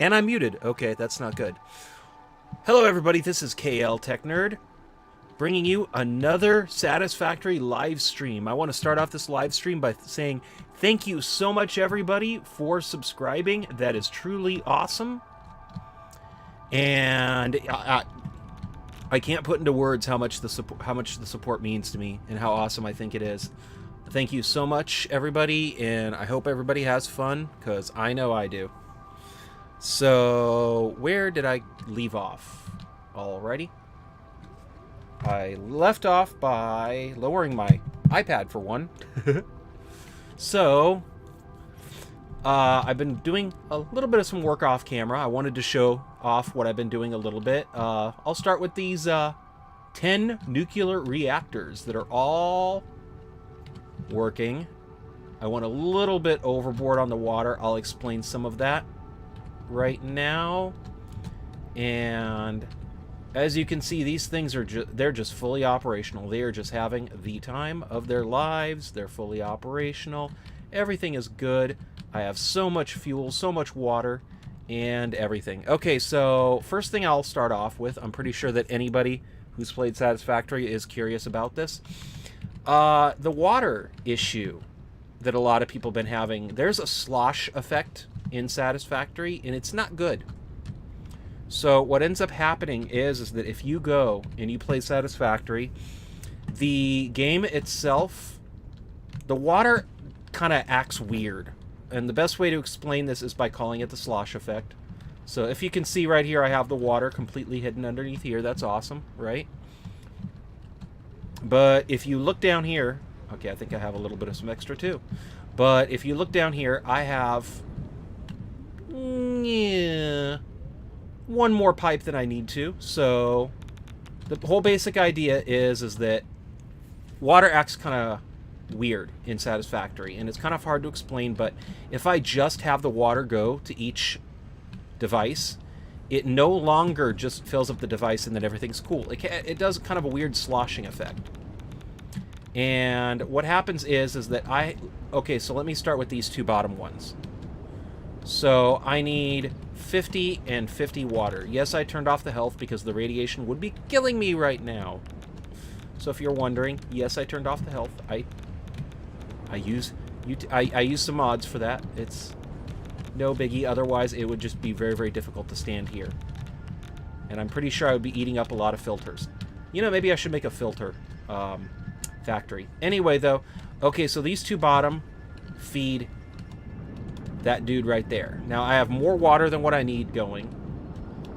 And I'm muted. Okay, that's not good. Hello, everybody. This is KLTechNerd, bringing you another Satisfactory live stream. I want to start off this live stream by saying thank you so much, everybody, for subscribing. That is truly awesome. And I can't put into words how much the support means to me and how awesome I think it is. Thank you so much, everybody, and I hope everybody has fun, because I know I do. So, where did I leave off? Alrighty. I left off by lowering my iPad for one. So, I've been doing a little bit of some work off camera. I wanted to show off what I've been doing a little bit. I'll start with these 10 nuclear reactors that are all working. I went a little bit overboard on the water. I'll explain some of that right now. And as you can see, these things are they're just fully operational. They are just having the time of their lives. They're fully operational. Everything is good. I have so much fuel, so much water, and everything. Okay, so first thing I'll start off with, I'm pretty sure that anybody who's played Satisfactory is curious about this. The water issue that a lot of people have been having. There's a slosh effect in Satisfactory, and it's not good. So what ends up happening is that if you go and you play Satisfactory, the game itself, the water kind of acts weird. And the best way to explain this is by calling it the slosh effect. So if you can see right here, I have the water completely hidden underneath here. That's awesome, right? But if you look down here, okay, I think I have a little bit of some extra too. But if you look down here, I have one more pipe than I need to. So the whole basic idea is that water acts kind of weird in Satisfactory, and it's kind of hard to explain, but if I just have the water go to each device, it no longer just fills up the device and then everything's cool. It does kind of a weird sloshing effect. And what happens is that okay, so let me start with these two bottom ones. So I need 50 and 50 water. Yes, I turned off the health because the radiation would be killing me right now. So if you're wondering, yes, I turned off the health. I use some mods for that. It's no biggie. Otherwise, it would just be very, very difficult to stand here. And I'm pretty sure I would be eating up a lot of filters. You know, maybe I should make a filter factory. Anyway, though, okay, so these two bottom feed that dude right there. Now, I have more water than what I need going.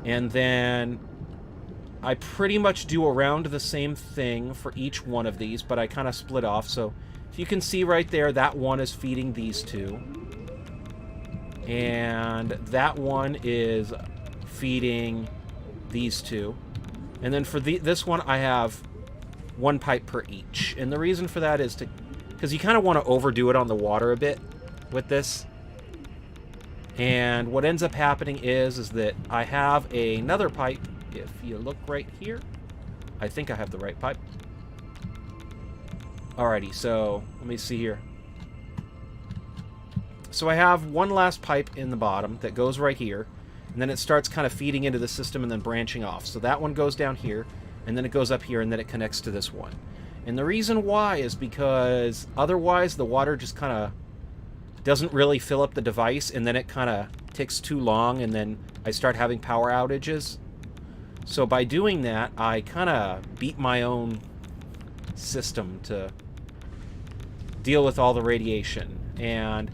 And then I pretty much do around the same thing for each one of these, but I kind of split off. So if you can see right there, that one is feeding these two. And that one is feeding these two. And then for this one, I have one pipe per each. And the reason for that is because you kind of want to overdo it on the water a bit with this. And what ends up happening is that I have another pipe. If you look right here, I think I have the right pipe. Alrighty, so let me see here. So I have one last pipe in the bottom that goes right here, and then it starts kind of feeding into the system and then branching off. So that one goes down here, and then it goes up here, and then it connects to this one. And the reason why is because otherwise the water just kind of doesn't really fill up the device, and then it kind of takes too long, and then I start having power outages. So by doing that, I kind of beat my own system to deal with all the radiation. And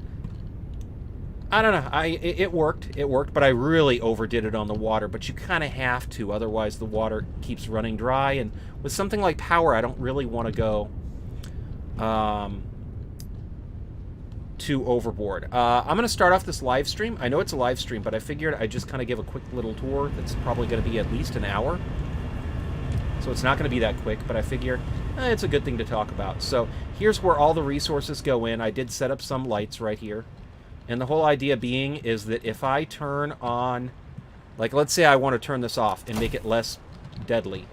I don't know, it worked, but I really overdid it on the water. But you kind of have to, otherwise the water keeps running dry. And with something like power, I don't really want to go too overboard. I'm going to start off this live stream. I know it's a live stream, but I figured I'd just kind of give a quick little tour that's probably going to be at least an hour. So it's not going to be that quick, but I figure it's a good thing to talk about. So here's where all the resources go in. I did set up some lights right here. And the whole idea being is that if I turn on, like let's say I want to turn this off and make it less deadly,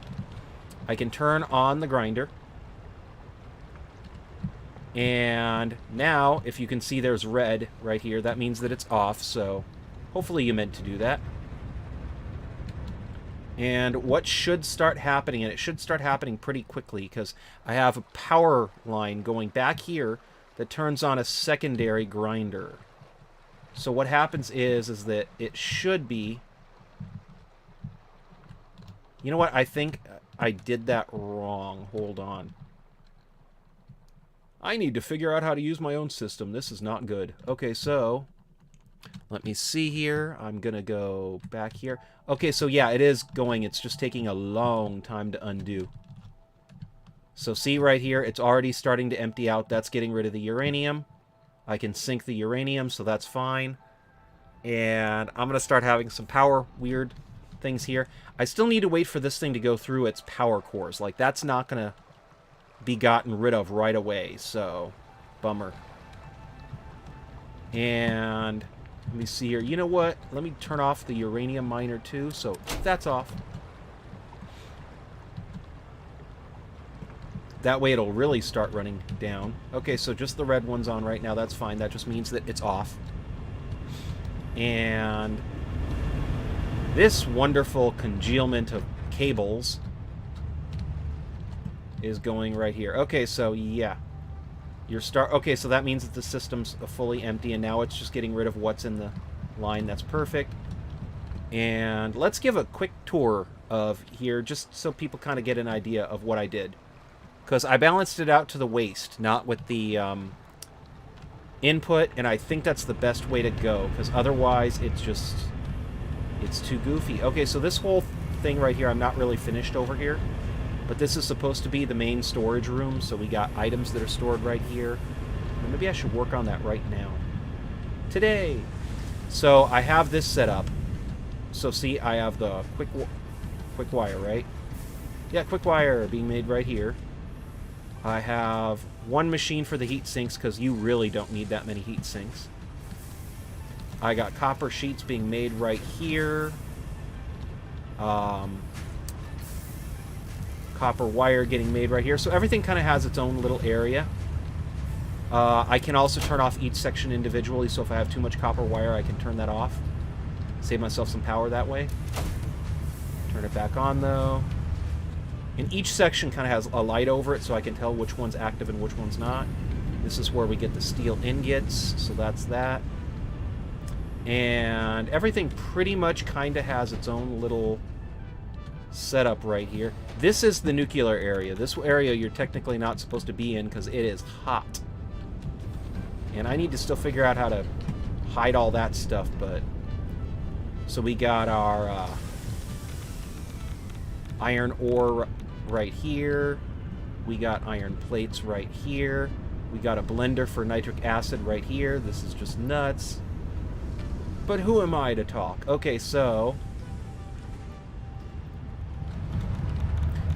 I can turn on the grinder. And now, if you can see there's red right here, that means that it's off. So Hopefully you meant to do that. And what should start happening, and it should start happening pretty quickly, because I have a power line going back here that turns on a secondary grinder. So what happens is that it should be... You know what? I think I did that wrong. Hold on. I need to figure out how to use my own system. This is not good. Okay, so... Let me see here. I'm going to go back here. Okay, so yeah, it is going. It's just taking a long time to undo. So see right here, it's already starting to empty out. That's getting rid of the uranium. I can sink the uranium, so that's fine. And I'm going to start having some power weird things here. I still need to wait for this thing to go through its power cores. Like, that's not going to be gotten rid of right away, so bummer. And... let me see here. You know what? Let me turn off the uranium miner too. So that's off. That way it'll really start running down. Okay, so just the red one's on right now. That's fine. That just means that it's off. And this wonderful congealment of cables is going right here. Okay, so yeah. Okay, so that means that the system's fully empty, and now it's just getting rid of what's in the line. That's perfect. And let's give a quick tour of here, just so people kind of get an idea of what I did. Because I balanced it out to the waste, not with the input, and I think that's the best way to go, because otherwise it's too goofy. Okay, so this whole thing right here, I'm not really finished over here. But this is supposed to be the main storage room, so we got items that are stored right here. And maybe I should work on that right now. Today! So I have this set up. So see, I have the quick wire, right? Yeah, quick wire being made right here. I have one machine for the heat sinks, because you really don't need that many heat sinks. I got copper sheets being made right here. Copper wire getting made right here. So everything kind of has its own little area. I can also turn off each section individually, so if I have too much copper wire, I can turn that off. Save myself some power that way. Turn it back on, though. And each section kind of has a light over it, so I can tell which one's active and which one's not. This is where we get the steel ingots, so that's that. And everything pretty much kind of has its own little setup right here. This is the nuclear area. This area you're technically not supposed to be in because it is hot. And I need to still figure out how to hide all that stuff, but... So we got our iron ore right here. We got iron plates right here. We got a blender for nitric acid right here. This is just nuts. But who am I to talk? Okay, so...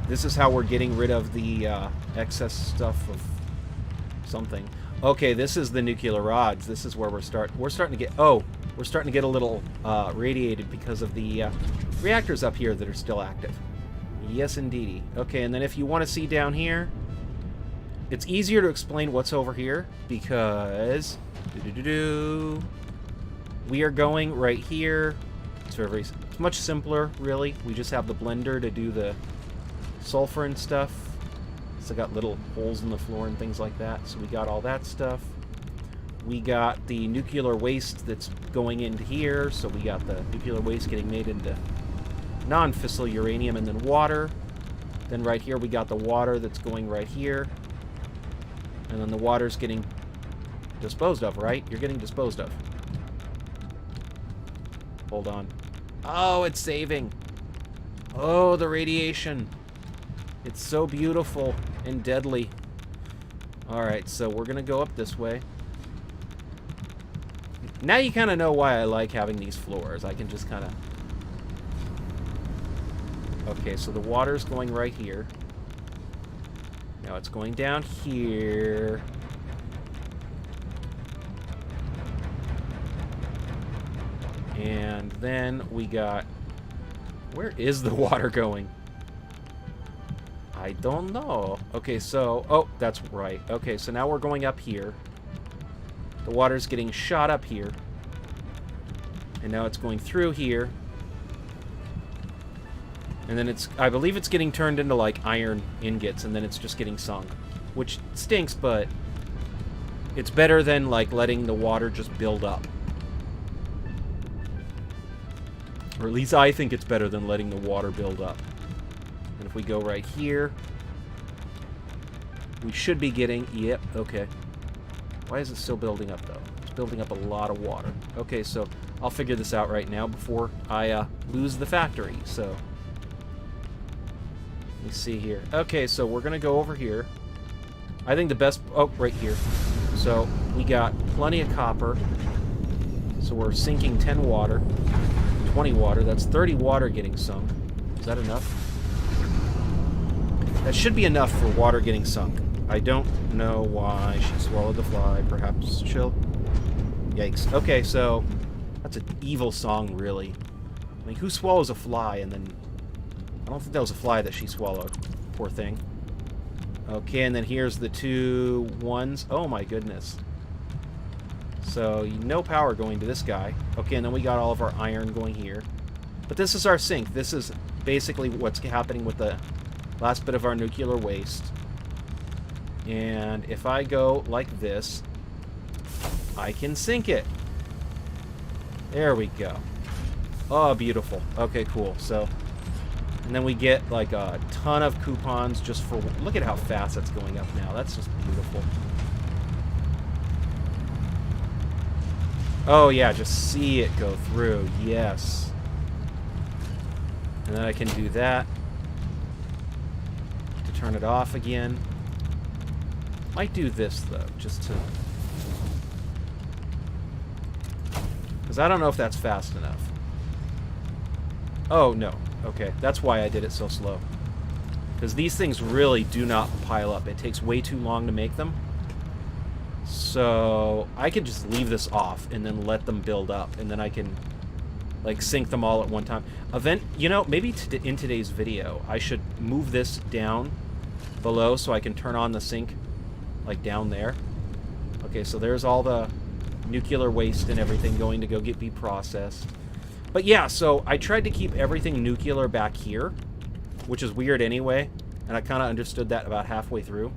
This is how we're getting rid of the excess stuff of something. Okay, this is the nuclear rods. This is where we're starting to get... Oh, we're starting to get a little radiated because of the reactors up here that are still active. Yes, indeedy. Okay, and then if you want to see down here, it's easier to explain what's over here because we are going right here. It's much simpler, really. We just have the blender to do the sulfur and stuff. So got little holes in the floor and things like that. So we got all that stuff. We got the nuclear waste that's going into here. So we got the nuclear waste getting made into non-fissile uranium and then water. Then right here we got the water that's going right here. And then the water's getting disposed of, right? You're getting disposed of. Hold on. Oh, it's saving. Oh, the radiation. It's so beautiful and deadly. Alright, so we're going to go up this way. Now you kind of know why I like having these floors. I can just kind of... Okay, so the water's going right here. Now it's going down here. And then we got... Where is the water going? I don't know. Okay, so... Oh, that's right. Okay, so now we're going up here. The water's getting shot up here. And now it's going through here. And then I believe it's getting turned into, like, iron ingots, and then it's just getting sunk. Which stinks, but it's better than, like, letting the water just build up. Or at least I think it's better than letting the water build up. And if we go right here, we should be getting... Yep, okay. Why is it still building up, though? It's building up a lot of water. Okay, so I'll figure this out right now before I lose the factory, so... Let me see here. Okay, so we're going to go over here. I think the best... Oh, right here. So, we got plenty of copper. So we're sinking 10 water. 20 water. That's 30 water getting sunk. Is that enough? That should be enough for water getting sunk. I don't know why she swallowed the fly. Perhaps she'll... Yikes. Okay, so... That's an evil song, really. I mean, who swallows a fly and then... I don't think that was a fly that she swallowed. Poor thing. Okay, and then here's the 2 ones. Oh my goodness. So, no power going to this guy. Okay, and then we got all of our iron going here. But this is our sink. This is basically what's happening with the last bit of our nuclear waste. And if I go like this, I can sink it. There we go. Oh, beautiful. Okay, cool. So... And then we get, like, a ton of coupons just for... Look at how fast that's going up now. That's just beautiful. Oh, yeah, just see it go through. Yes. And then I can do that. To turn it off again. Might do this, though, just to... Because I don't know if that's fast enough. Oh, no. Okay, that's why I did it so slow. Because these things really do not pile up. It takes way too long to make them. So I could just leave this off and then let them build up. And then I can, like, sink them all at one time. You know, maybe in today's video, I should move this down below so I can turn on the sink, like, down there. Okay, so there's all the nuclear waste and everything going to be processed. But yeah, so I tried to keep everything nuclear back here, which is weird anyway, and I kind of understood that about halfway through.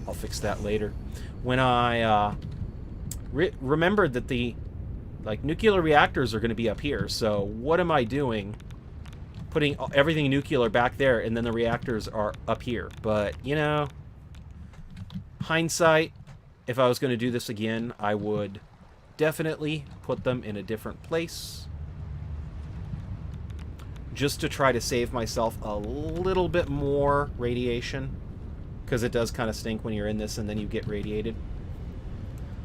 I'll fix that later. When I remembered that the nuclear reactors are going to be up here, so what am I doing putting everything nuclear back there and then the reactors are up here? But, you know, hindsight, if I was going to do this again, I would definitely put them in a different place. Just to try to save myself a little bit more radiation. Because it does kind of stink when you're in this and then you get radiated.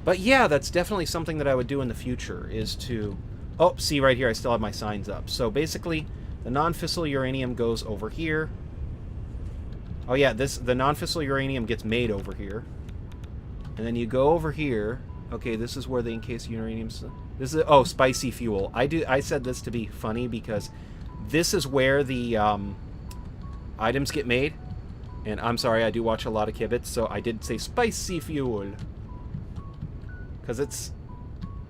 But yeah, that's definitely something that I would do in the future, is to... Oh, see right here, I still have my signs up. So basically, the non-fissile uranium goes over here. Oh yeah, the non-fissile uranium gets made over here. And then you go over here. Okay, this is where the encased uranium's... This is... Oh, spicy fuel. I said this to be funny because... This is where the items get made. And I'm sorry, I do watch a lot of Kibitz, so I did say spicy fuel. Because it's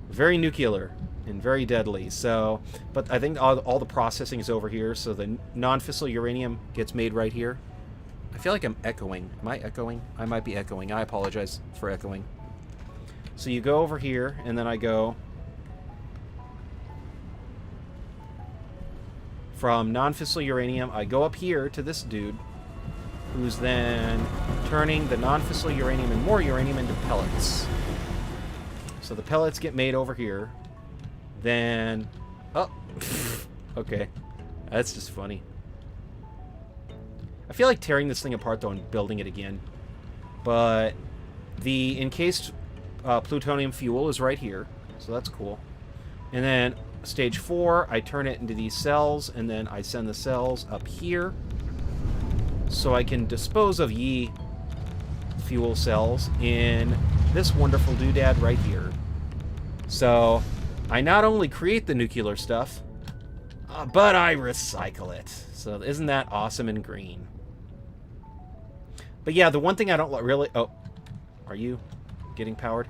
very nuclear and very deadly. So, but I think all the processing is over here, so the non-fissile uranium gets made right here. I feel like I'm echoing. Am I echoing? I might be echoing. I apologize for echoing. So you go over here, and then I go... From non-fissile uranium, I go up here to this dude, who's then turning the non-fissile uranium and more uranium into pellets. So the pellets get made over here. Then... Oh! Okay. That's just funny. I feel like tearing this thing apart, though, and building it again. But the encased plutonium fuel is right here, so that's cool. And then... Stage 4, I turn it into these cells, and then I send the cells up here so I can dispose of ye fuel cells in this wonderful doodad right here. So I not only create the nuclear stuff, but I recycle it. So isn't that awesome and green? But yeah, the one thing I don't really... Oh, are you getting powered?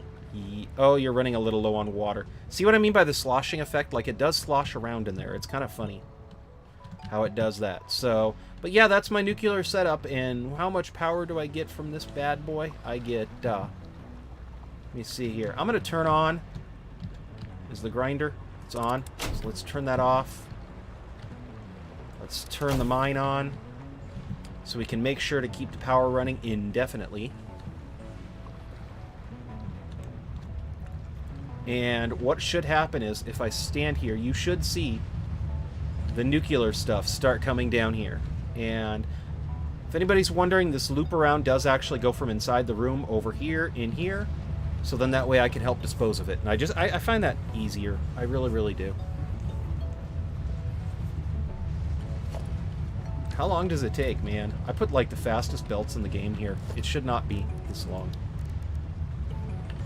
Oh, you're running a little low on water. See what I mean by the sloshing effect? Like, it does slosh around in there. It's kind of funny how it does that. So, but yeah, that's my nuclear setup. And how much power do I get from this bad boy? I get, let me see here. I'm going to turn on. Is the grinder? It's on. So let's turn that off. Let's turn the mine on so we can make sure to keep the power running indefinitely. And what should happen is, if I stand here, you should see the nuclear stuff start coming down here. And if anybody's wondering, this loop around does actually go from inside the room over here, in here. So then that way I can help dispose of it. And I find that easier. I really, really do. How long does it take, man? I put like the fastest belts in the game here. It should not be this long.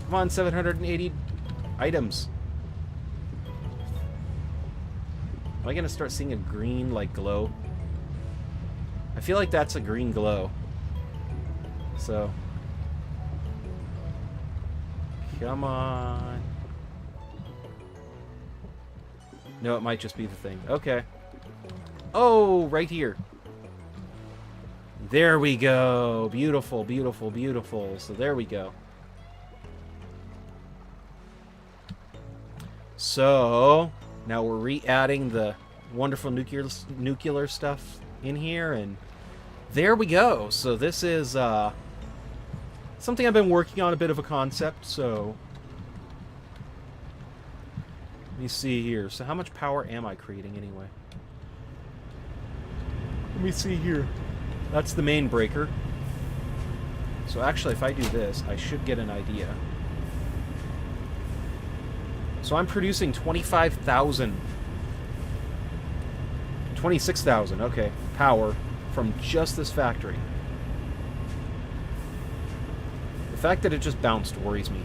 Come on, 780 items. Am I gonna start seeing a green, like, glow? I feel like that's a green glow. So. Come on. No, it might just be the thing. Okay. Oh, right here. There we go. Beautiful, beautiful, beautiful. So there we go. So, now we're re-adding the wonderful nuclear stuff in here, and there we go. So this is something I've been working on, a bit of a concept, so let me see here. So how much power am I creating anyway? Let me see here. That's the main breaker. So actually, if I do this, I should get an idea. So I'm producing 25,000. 26,000, okay, power from just this factory. The fact that it just bounced worries me.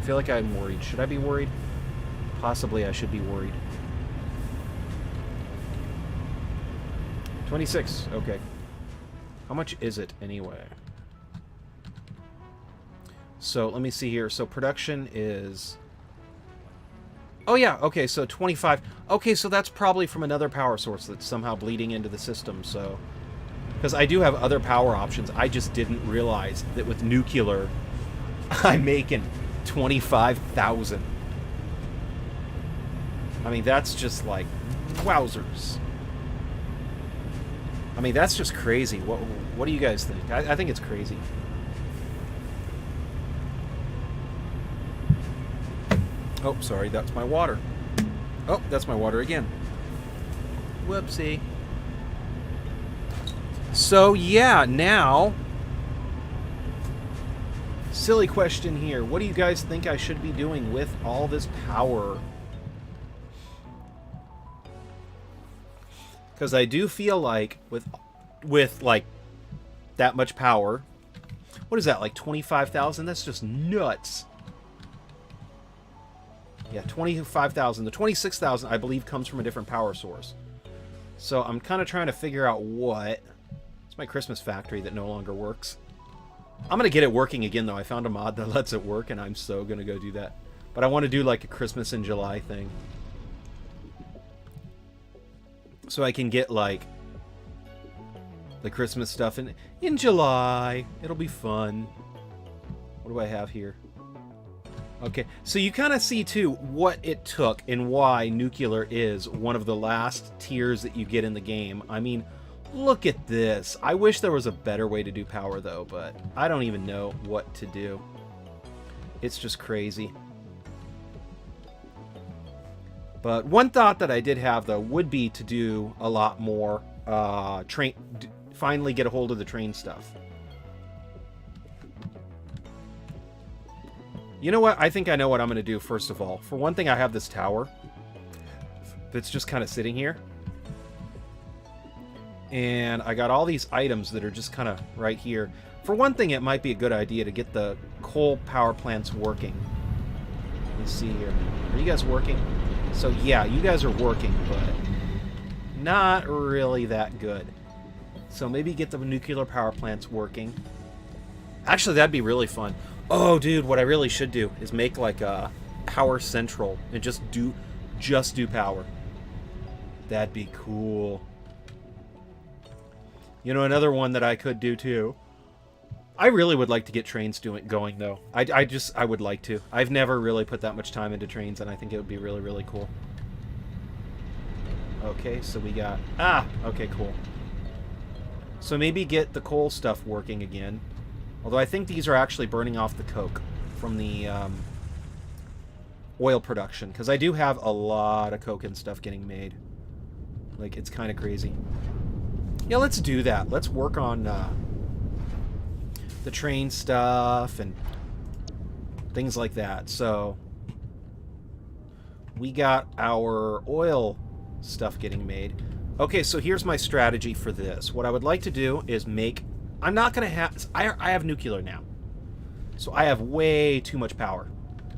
I feel like I'm worried. Should I be worried? Possibly I should be worried. 26, okay. How much is it anyway? So let me see here. So production is... Oh yeah, okay, so 25. Okay, so that's probably from another power source that's somehow bleeding into the system, so... Because I do have other power options. I just didn't realize that with nuclear, I'm making 25,000. I mean, that's just like, wowzers. I mean, that's just crazy. What do you guys think? I think it's crazy. Oh, sorry, that's my water. Oh, that's my water again. Whoopsie. So, yeah, now... Silly question here. What do you guys think I should be doing with all this power? Because I do feel like, with like, that much power... What is that, like 25,000? That's just nuts. Yeah, 25,000. The 26,000, I believe, comes from a different power source. So I'm kind of trying to figure out what... It's my Christmas factory that no longer works. I'm going to get it working again, though. I found a mod that lets it work, and I'm so going to go do that. But I want to do, like, a Christmas in July thing. So I can get, like, the Christmas stuff in July. It'll be fun. What do I have here? Okay, so you kind of see, too, what it took and why nuclear is one of the last tiers that you get in the game. I mean, look at this. I wish there was a better way to do power, though, but I don't even know what to do. It's just crazy. But one thought that I did have, though, would be to do a lot more finally get a hold of the train stuff. You know what? I think I know what I'm going to do, first of all. For one thing, I have this tower that's just kind of sitting here. And I got all these items that are just kind of right here. For one thing, it might be a good idea to get the coal power plants working. Let's see here. Are you guys working? So, yeah, you guys are working, but not really that good. So maybe get the nuclear power plants working. Actually, that'd be really fun. Oh, dude, what I really should do is make like a power central and just do power. That'd be cool. You know, another one that I could do too. I really would like to get trains going though. I would like to. I've never really put that much time into trains, and I think it would be really, really cool. Okay, so we got... okay, cool. So maybe get the coal stuff working again. Although I think these are actually burning off the coke from the oil production. Because I do have a lot of coke and stuff getting made. Like, it's kind of crazy. Yeah, let's do that. Let's work on the train stuff and things like that. So, we got our oil stuff getting made. Okay, so here's my strategy for this. What I would like to do is make... I'm not going to have... I have nuclear now. So I have way too much power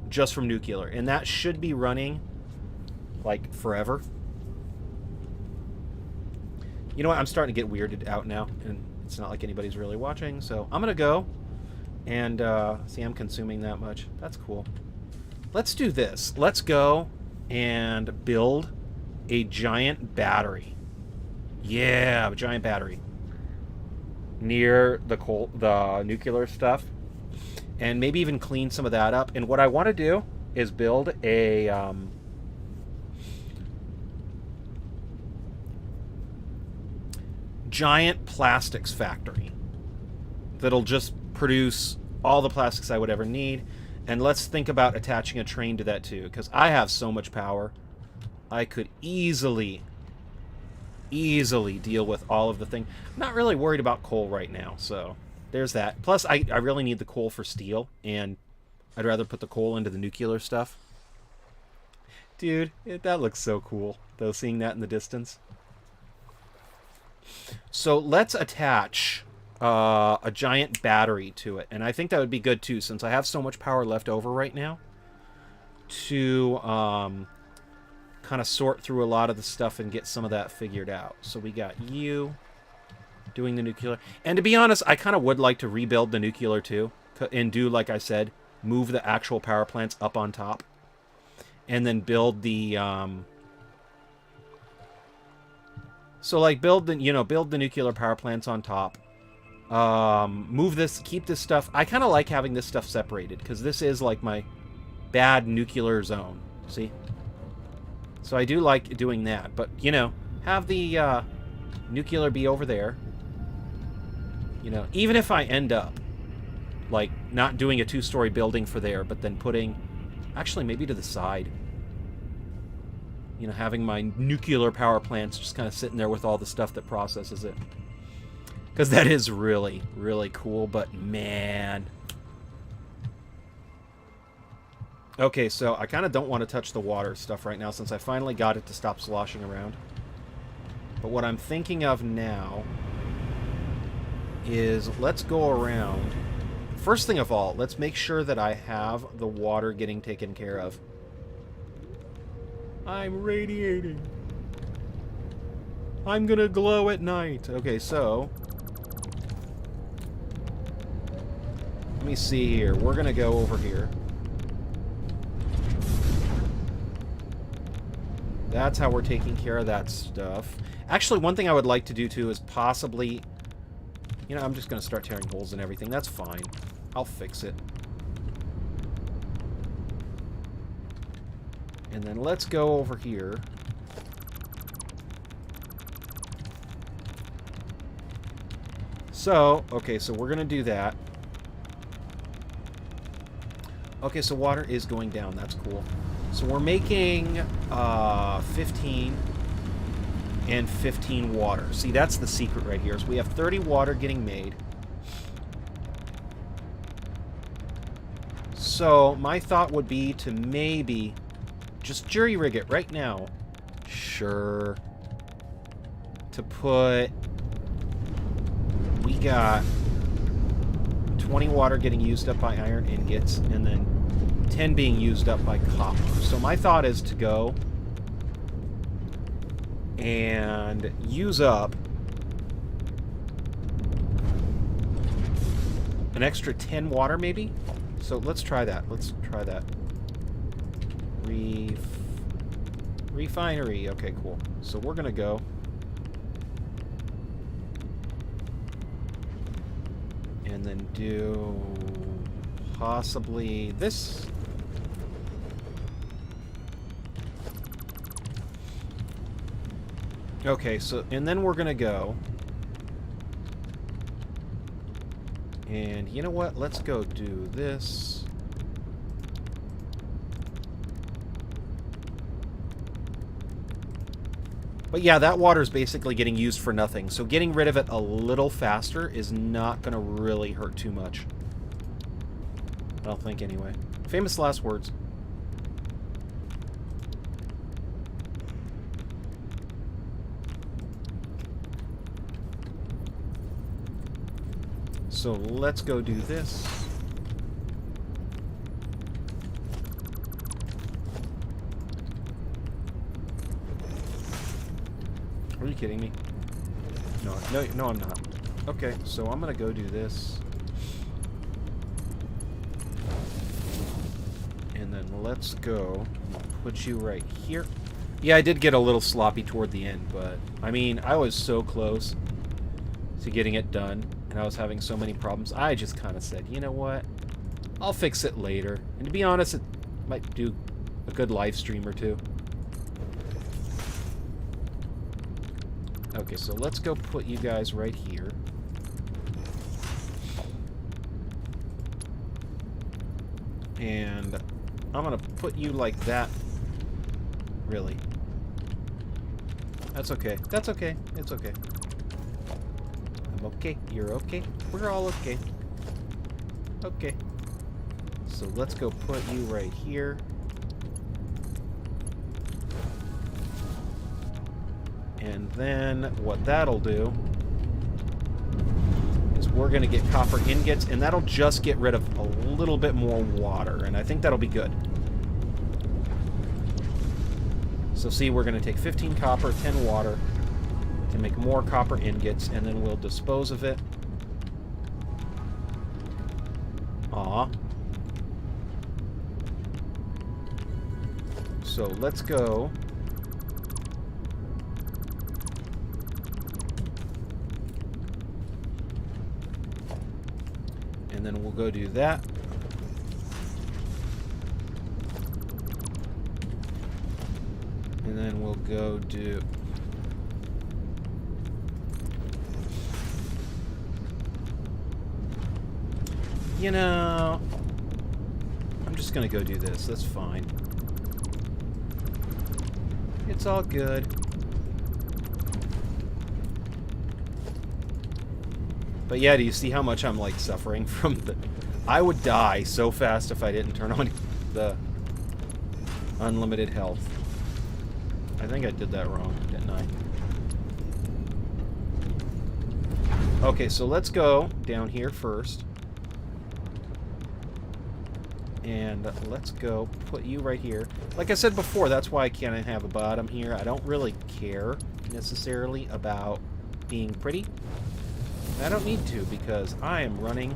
just from nuclear. And that should be running, like, forever. You know what? I'm starting to get weirded out now. And it's not like anybody's really watching. So I'm going to go and... see, I'm consuming that much. That's cool. Let's do this. Let's go and build a giant battery. Yeah, a giant battery near the nuclear stuff, and maybe even clean some of that up. And what I want to do is build a giant plastics factory that'll just produce all the plastics I would ever need. And let's think about attaching a train to that too, because I have so much power. I could easily deal with all of the thing. I'm not really worried about coal right now, so there's that. Plus, I really need the coal for steel, and I'd rather put the coal into the nuclear stuff. Dude, that looks so cool, though, seeing that in the distance. So let's attach a giant battery to it, and I think that would be good, too, since I have so much power left over right now to... kind of sort through a lot of the stuff and get some of that figured out. So we got you doing the nuclear. And to be honest, I kind of would like to rebuild the nuclear too. And do, like I said, move the actual power plants up on top. And then build the... So, like, build the nuclear power plants on top. Move this, keep this stuff. I kind of like having this stuff separated, because this is, like, my bad nuclear zone. See? So I do like doing that, but, you know, have the nuclear be over there. You know, even if I end up, like, not doing a 2-story building for there, but then putting, actually, maybe to the side. You know, having my nuclear power plants just kind of sitting there with all the stuff that processes it. Because that is really, really cool, but man... Okay, so I kind of don't want to touch the water stuff right now since I finally got it to stop sloshing around. But what I'm thinking of now is let's go around. First thing of all, let's make sure that I have the water getting taken care of. I'm radiating. I'm gonna glow at night. Okay, so... let me see here. We're gonna go over here. That's how we're taking care of that stuff. Actually, one thing I would like to do, too, is possibly... You know, I'm just going to start tearing holes in everything. That's fine. I'll fix it. And then let's go over here. So, okay, so we're going to do that. Okay, so water is going down. That's cool. So we're making 15 and 15 water. See, that's the secret right here. So we have 30 water getting made. So my thought would be to maybe just jury rig it right now. Sure. To put... we got 20 water getting used up by iron ingots, and then 10 being used up by copper. So my thought is to go and use up an extra 10 water, maybe? So let's try that. Let's try that. Refinery. Okay, cool. So we're going to go. And then do possibly this. Okay, so, and then we're going to go. And you know what? Let's go do this. But yeah, that water is basically getting used for nothing. So getting rid of it a little faster is not going to really hurt too much. I don't think anyway. Famous last words. So let's go do this. Are you kidding me? No, I'm not. Okay, so I'm gonna go do this. And then let's go put you right here. Yeah, I did get a little sloppy toward the end, but I mean, I was so close to getting it done, and I was having so many problems. I just kind of said, you know what? I'll fix it later. And to be honest, it might do a good live stream or two. Okay, so let's go put you guys right here. And I'm going to put you like that. Really. That's okay. That's okay. It's okay. I'm okay. You're okay. We're all okay. Okay. So let's go put you right here. And then what that'll do is we're going to get copper ingots, and that'll just get rid of a little bit more water, and I think that'll be good. So see, we're going to take 15 copper, 10 water to make more copper ingots, and then we'll dispose of it. Aw. So let's go. And then we'll go do that. And then we'll go do... You know... I'm just gonna go do this. That's fine. It's all good. But yeah, do you see how much I'm, like, suffering from the... I would die so fast if I didn't turn on the unlimited health. I think I did that wrong, didn't I? Okay, so let's go down here first. And let's go put you right here. Like I said before, that's why I can't have a bottom here. I don't really care, necessarily, about being pretty. I don't need to, because I am running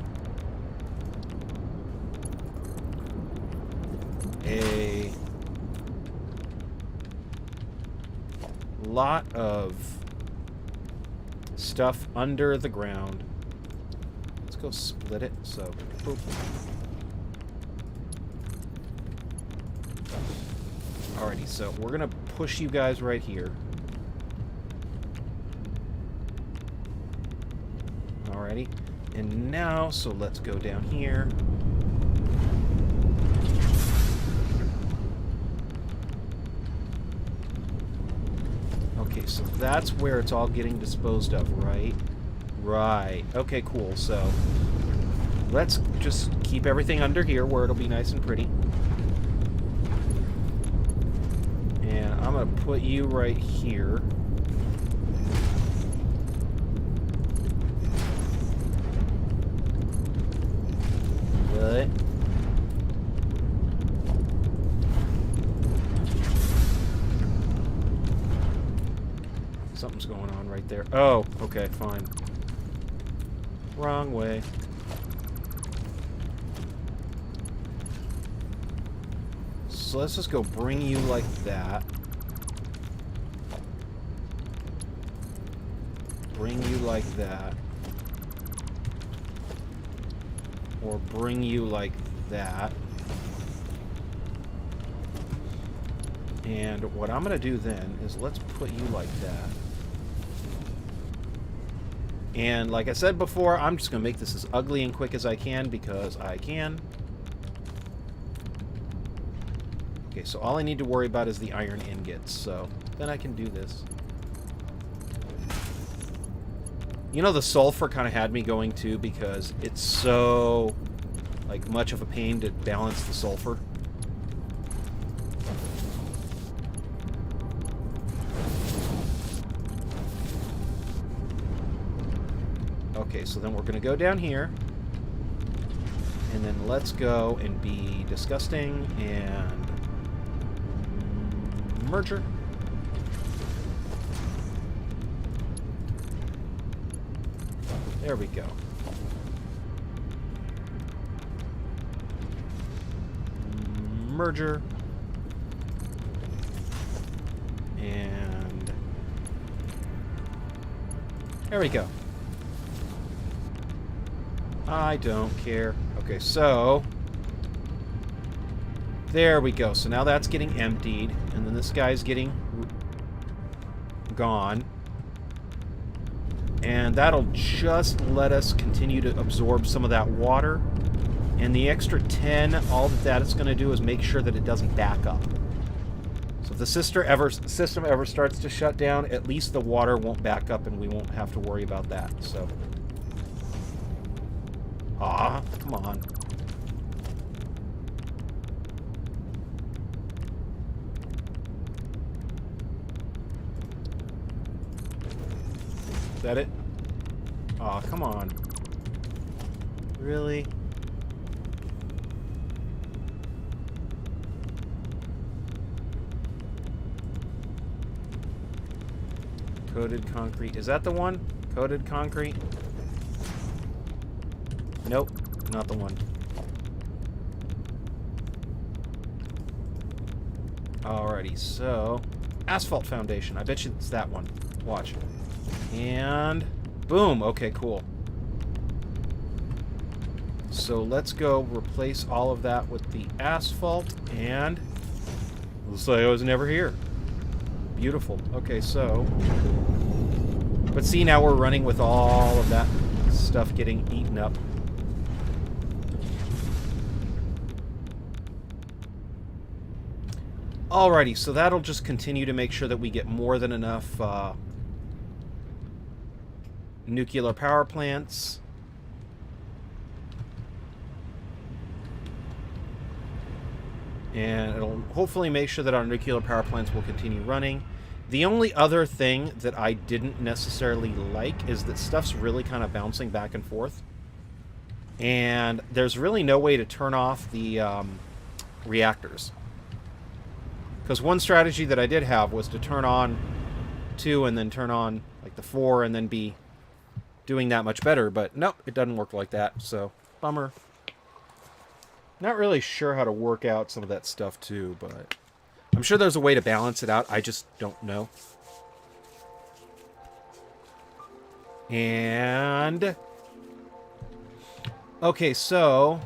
a lot of stuff under the ground. Let's go split it. So, boop. Alrighty, so we're gonna push you guys right here. Alrighty, and now, so let's go down here. Okay, so that's where it's all getting disposed of, right? Right. Okay, cool. So let's just keep everything under here where it'll be nice and pretty. And I'm going to put you right here. What? Something's going on right there. Oh, okay, fine. Wrong way. so let's just go bring you like that. Bring you like that. Or bring you like that. And what I'm going to do then is let's put you like that. And like I said before, I'm just going to make this as ugly and quick as I can because I can. Okay, so all I need to worry about is the iron ingots. So then I can do this. You know, the sulfur kind of had me going too because it's so like much of a pain to balance the sulfur. Okay, so then we're going to go down here. And then let's go and be disgusting and merger. There we go. Merger. And there we go. I don't care. Okay, so there we go. So now that's getting emptied, and then this guy's getting gone. And that'll just let us continue to absorb some of that water. And the extra 10, all that is going to do is make sure that it doesn't back up. So if the system ever starts to shut down, at least the water won't back up and we won't have to worry about that. So, come on. Is that it? Aw, come on. Really? Coated concrete. Is that the one? Coated concrete? Nope, not the one. Alrighty, so asphalt foundation. I bet you it's that one. Watch. And boom. Okay, cool. So let's go replace all of that with the asphalt, and looks like I was never here. Beautiful. Okay, so but see, now we're running with all of that stuff getting eaten up. Alrighty, so that'll just continue to make sure that we get more than enough nuclear power plants. And it'll hopefully make sure that our nuclear power plants will continue running. The only other thing that I didn't necessarily like is that stuff's really kind of bouncing back and forth. And there's really no way to turn off the reactors. Because one strategy that I did have was to turn on 2 and then turn on like the 4 and then be doing that much better. But nope, it doesn't work like that. So, bummer. Not really sure how to work out some of that stuff too, but I'm sure there's a way to balance it out. I just don't know. And okay, so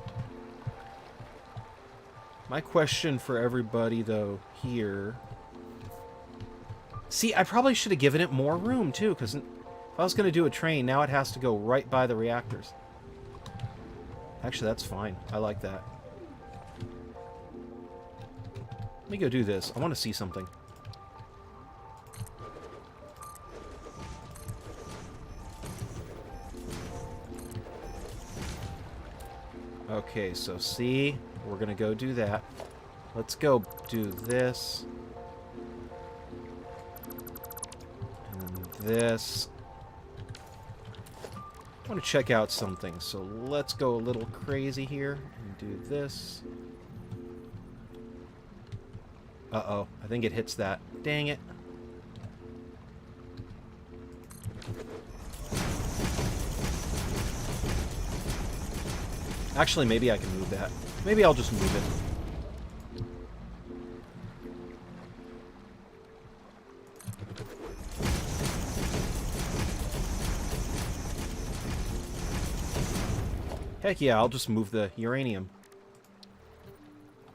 my question for everybody though here. See, I probably should have given it more room too, because if I was going to do a train, now it has to go right by the reactors. Actually, that's fine. I like that. Let me go do this. I want to see something. Okay, so see, we're going to go do that. Let's go do this. And this. I want to check out something, so let's go a little crazy here and do this. Uh-oh, I think it hits that. Dang it. Actually, maybe I can move that. Maybe I'll just move it. Heck yeah, I'll just move the uranium.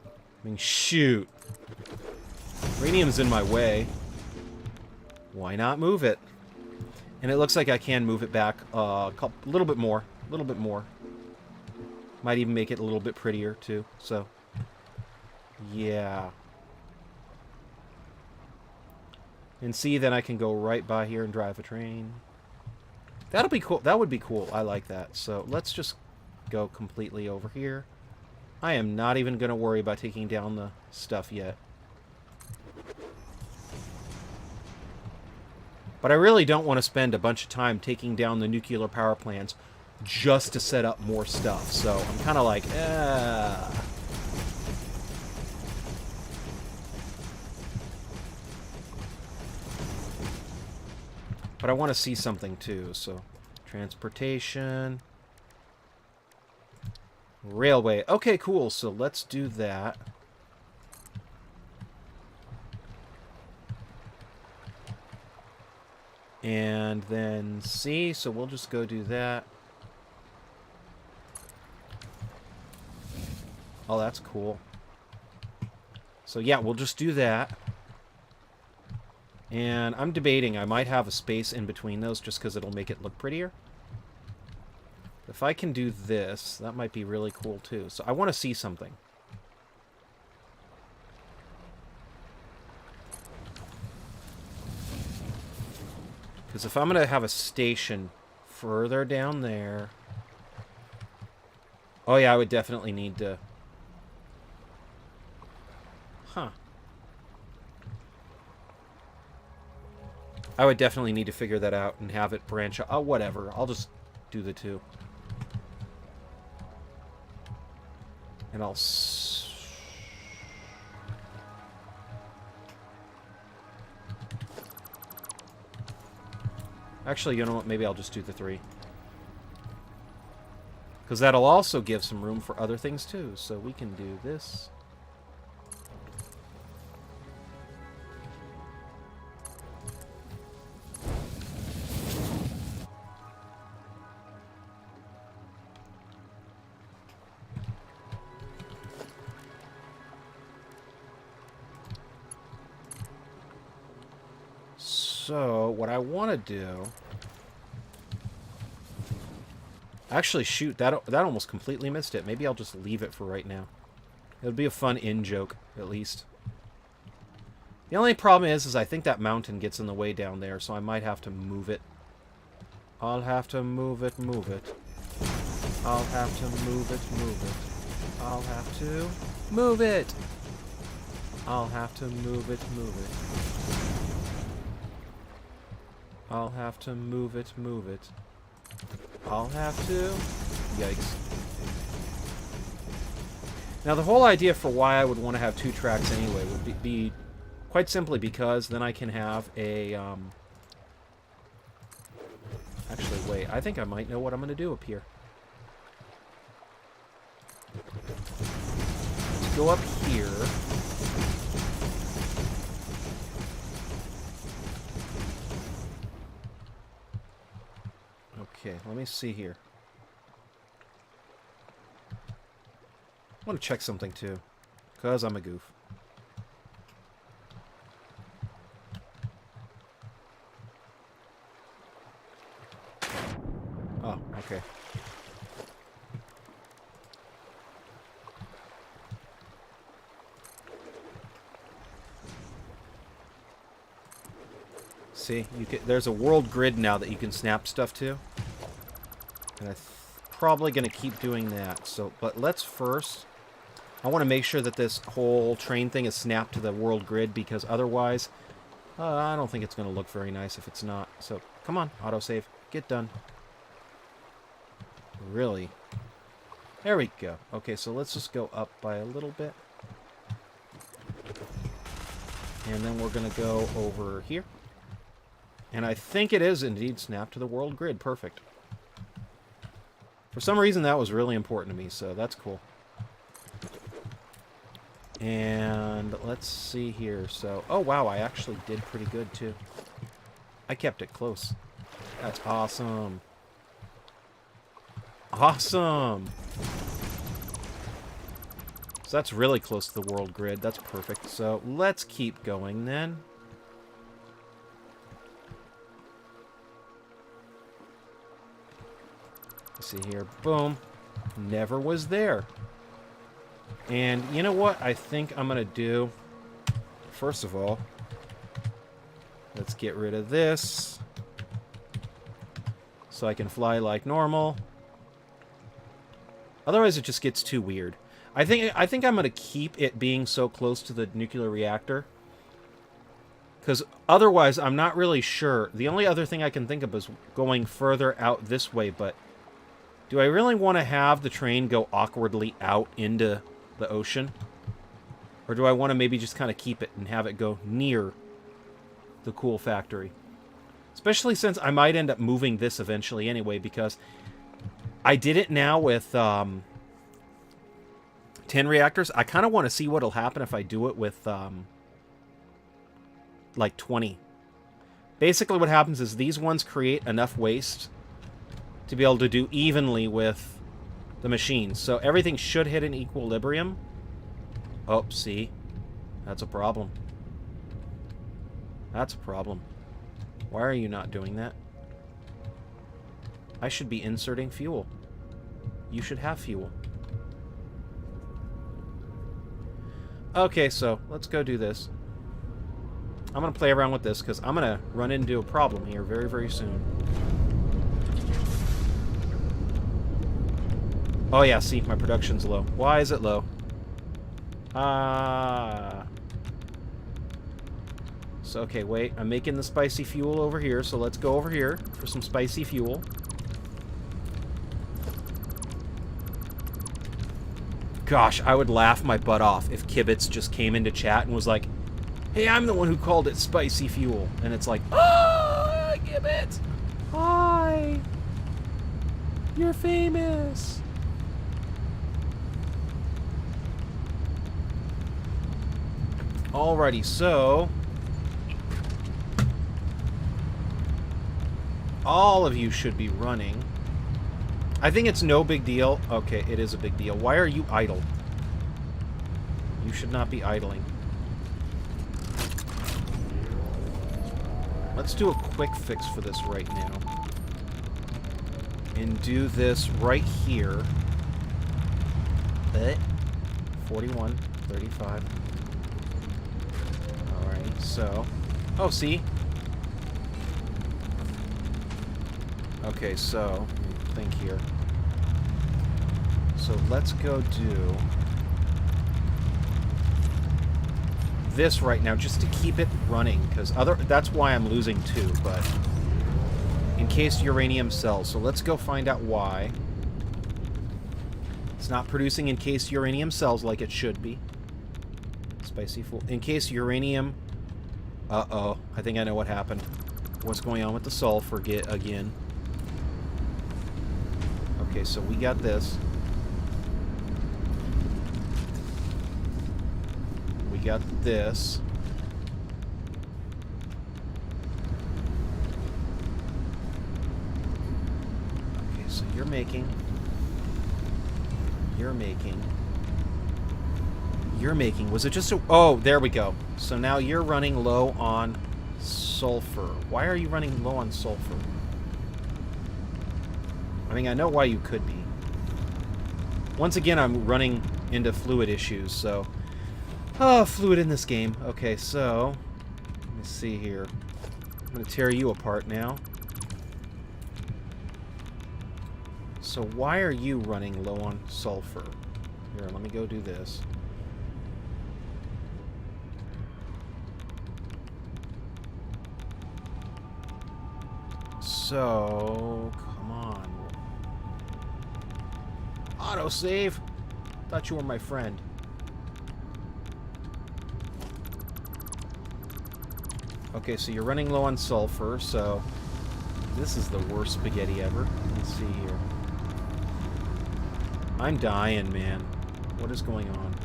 I mean, shoot. Uranium's in my way. Why not move it? And it looks like I can move it back a little bit more. A little bit more. Might even make it a little bit prettier, too. So, yeah. And see, then I can go right by here and drive a train. That'll be cool. That would be cool. I like that. So, let's just go completely over here. I am not even going to worry about taking down the stuff yet. But I really don't want to spend a bunch of time taking down the nuclear power plants just to set up more stuff. So I'm kind of like, But I want to see something too. So transportation. Railway. Okay, cool. So let's do that. And then C, so we'll just go do that. Oh, that's cool. So yeah, we'll just do that. And I'm debating, I might have a space in between those just because it'll make it look prettier. If I can do this, that might be really cool too. So I want to see something. Because if I'm going to have a station further down there... Oh yeah, I would definitely need to... Huh. I would definitely need to figure that out and have it branch out. Oh, whatever. I'll just do the two. And I'll... Actually, you know what? Maybe I'll just do the 3. Because that'll also give some room for other things, too. So we can do this. So, what I want to do... Actually, shoot, that almost completely missed it. Maybe I'll just leave it for right now. It would be a fun in-joke, at least. The only problem is I think that mountain gets in the way down there, so I might have to move it. I'll have to move it, move it. I'll have to move it, move it. I'll have to move it! I'll have to move it, move it. I'll have to move it, move it. I'll have to... Yikes. Now, the whole idea for why I would want to have 2 tracks anyway would be quite simply because then I can have a... Actually, wait. I think I might know what I'm going to do up here. Let's go up here. Okay, let me see here. I want to check something too, because I'm a goof. Oh, okay. See, there's a world grid now that you can snap stuff to. And I'm probably going to keep doing that. So, but let's first... I want to make sure that this whole train thing is snapped to the world grid, because otherwise, I don't think it's going to look very nice if it's not. So, come on, autosave. Get done. Really? There we go. Okay, so let's just go up by a little bit. And then we're going to go over here. And I think it is indeed snapped to the world grid. Perfect. For some reason, that was really important to me, so that's cool. And let's see here. So, oh wow, I actually did pretty good too. I kept it close. That's awesome. Awesome. So that's really close to the world grid. That's perfect. So let's keep going then. See here. Boom. Never was there. And you know what I think I'm going to do? First of all, let's get rid of this. So I can fly like normal. Otherwise it just gets too weird. I think I'm going to keep it being so close to the nuclear reactor. Because otherwise, I'm not really sure. The only other thing I can think of is going further out this way, but do I really want to have the train go awkwardly out into the ocean? Or do I want to maybe just kind of keep it and have it go near the cool factory? Especially since I might end up moving this eventually anyway, because I did it now with 10 reactors. I kind of want to see what'll happen if I do it with, like 20. Basically what happens is these ones create enough waste to be able to do evenly with the machines. So everything should hit an equilibrium. Oh, see? That's a problem. That's a problem. Why are you not doing that? I should be inserting fuel. You should have fuel. Okay, so let's go do this. I'm going to play around with this because I'm going to run into a problem here very, very soon. Oh yeah, see, my production's low. Why is it low? So, okay, wait. I'm making the spicy fuel over here, so let's go over here for some spicy fuel. Gosh, I would laugh my butt off if Kibitz just came into chat and was like, hey, I'm the one who called it spicy fuel. And it's like, oh, Kibitz! Hi! You're famous! Alrighty, so all of you should be running. I think it's no big deal. Okay, it is a big deal. Why are you idle? You should not be idling. Let's do a quick fix for this right now. And do this right here. 41, 35. Alright, so... Oh, see? Okay, so... think here. So let's go do... this right now, just to keep it running, because that's why I'm losing too, but... encased uranium cells. So let's go find out why. It's not producing encased uranium cells like it should be. Spicy fool. Encased uranium... Uh-oh. I think I know what happened. What's going on with the sulfur again? Okay, so we got this. We got this. Okay, so you're making... was it just a... oh, there we go. So now you're running low on sulfur. Why are you running low on sulfur? I mean, I know why you could be. Once again, I'm running into fluid issues, so... oh, fluid in this game. Okay, so... let me see here. I'm going to tear you apart now. So why are you running low on sulfur? Here, let me go do this. So... come on. Autosave! Thought you were my friend. Okay, so you're running low on sulfur, so... this is the worst spaghetti ever. Let's see here. I'm dying, man. What is going on?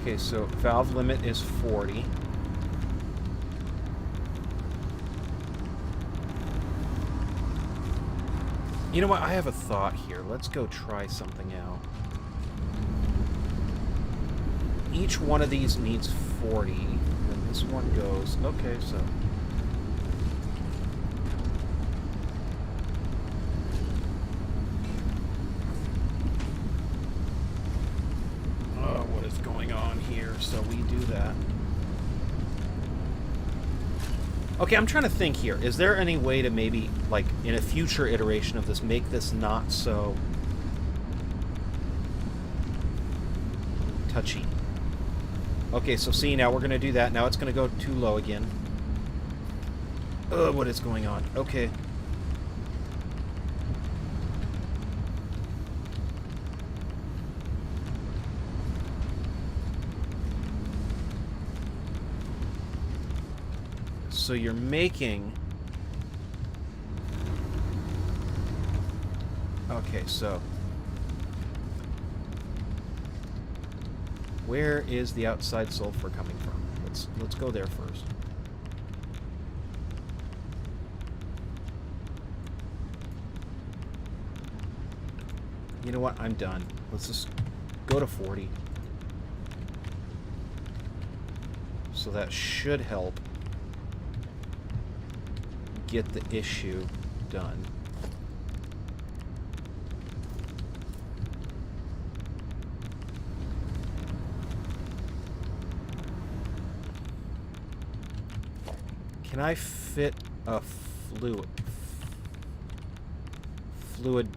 Okay, so valve limit is 40. You know what? I have a thought here. Let's go try something out. Each one of these needs 40. And this one goes... Okay, so... what is going on here? So we do that. Okay, I'm trying to think here. Is there any way to maybe, like, in a future iteration of this, make this not so touchy? Okay, so see, now we're going to do that. Now it's going to go too low again. What is going on? Okay. So you're making... Okay, so... Where is the outside sulfur coming from? Let's go there first. You know what? I'm done. Let's just go to 40. So that should help get the issue done. Can I fit a fluid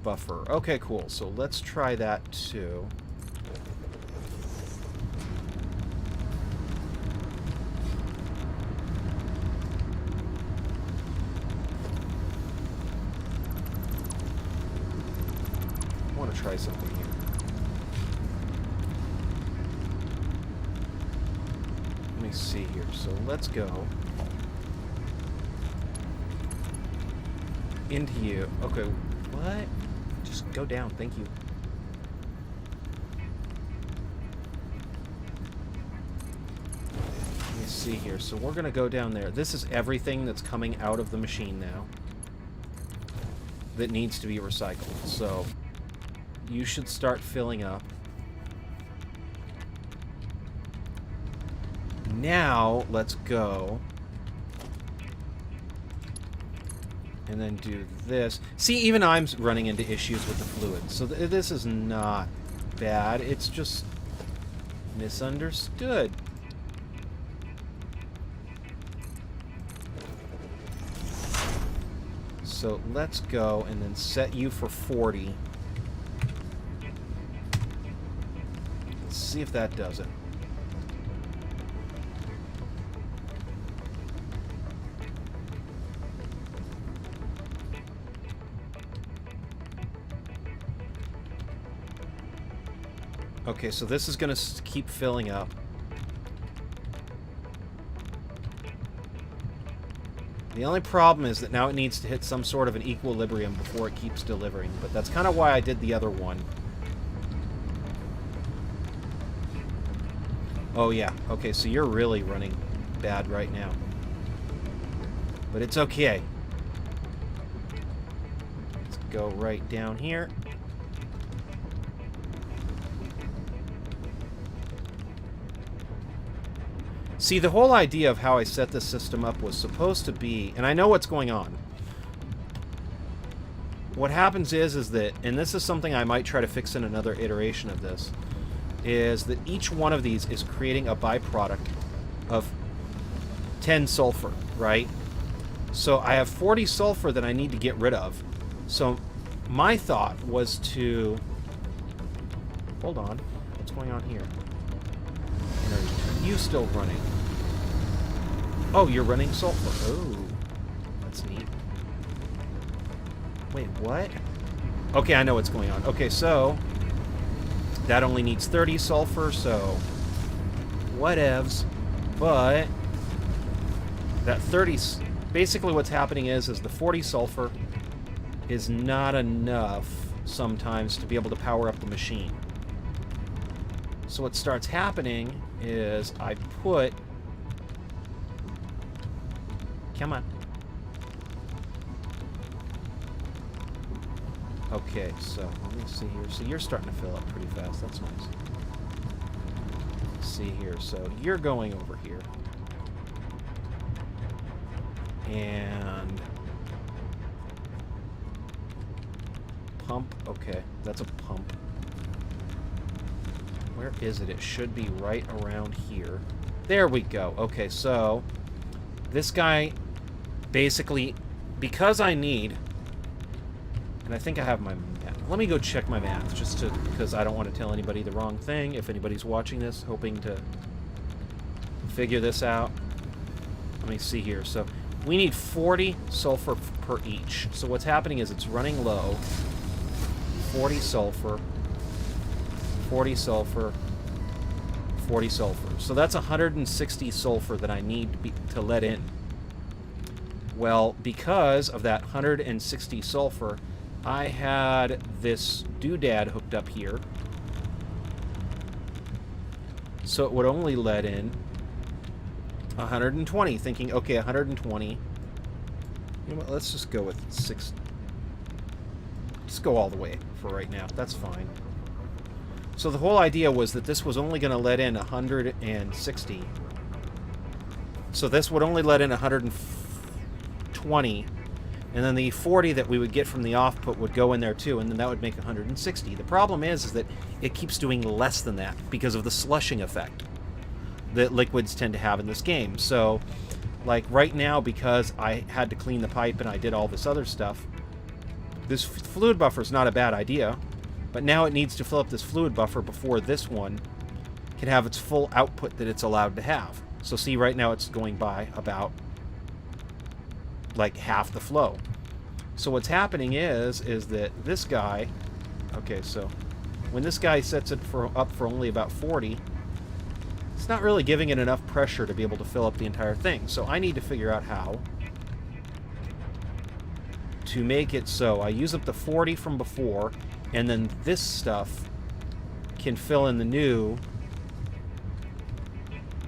buffer? Okay, cool. So let's try that too. I want to try something here. Let me see here. So let's go into you. Okay, what? Just go down. Thank you. Let me see here. So we're going to go down there. This is everything that's coming out of the machine now that needs to be recycled. So you should start filling up. Now, let's go. And then do this. See, even I'm running into issues with the fluid. So this is not bad. It's just misunderstood. So let's go and then set you for 40. Let's see if that does it. Okay, so this is going to keep filling up. The only problem is that now it needs to hit some sort of an equilibrium before it keeps delivering, but that's kind of why I did the other one. Oh yeah, okay, so you're really running bad right now. But it's okay. Let's go right down here. See, the whole idea of how I set this system up was supposed to be, and I know what's going on. What happens is that, and this is something I might try to fix in another iteration of this, is that each one of these is creating a byproduct of 10 sulfur, right? So I have 40 sulfur that I need to get rid of. So my thought was to... Hold on. What's going on here? And are you still running? Oh, you're running sulfur. Oh, that's neat. Wait, what? Okay, I know what's going on. Okay, so that only needs 30 sulfur, so whatevs. But that 30, basically what's happening is the 40 sulfur is not enough sometimes to be able to power up the machine. So what starts happening is I put... Come on. Okay, so let me see here. So you're starting to fill up pretty fast. That's nice. Let's see here. So you're going over here. And... pump. Okay, that's a pump. Where is it? It should be right around here. There we go. Okay, so this guy basically, because I need, and I think I have my math. Let me go check my math just to, because I don't want to tell anybody the wrong thing. If anybody's watching this, hoping to figure this out. Let me see here. So we need 40 sulfur per each. So what's happening is it's running low. 40 sulfur. 40 sulfur, 40 sulfur. So that's 160 sulfur that I need to let in. Well, because of that 160 sulfur, I had this doodad hooked up here. So it would only let in 120, thinking, okay, 120. You know what, let's just go with 6. Just go all the way for right now. That's fine. So the whole idea was that this was only going to let in 160. So this would only let in 120. And then the 40 that we would get from the offput would go in there too, and then that would make 160. The problem is that it keeps doing less than that because of the slushing effect that liquids tend to have in this game. So, like right now, because I had to clean the pipe and I did all this other stuff, this fluid buffer is not a bad idea. But now it needs to fill up this fluid buffer before this one can have its full output that it's allowed to have. So see, right now it's going by about like half the flow. So what's happening is that this guy, okay, so when this guy sets it up for only about 40, it's not really giving it enough pressure to be able to fill up the entire thing. So I need to figure out how to make it so I use up the 40 from before, and then this stuff can fill in the new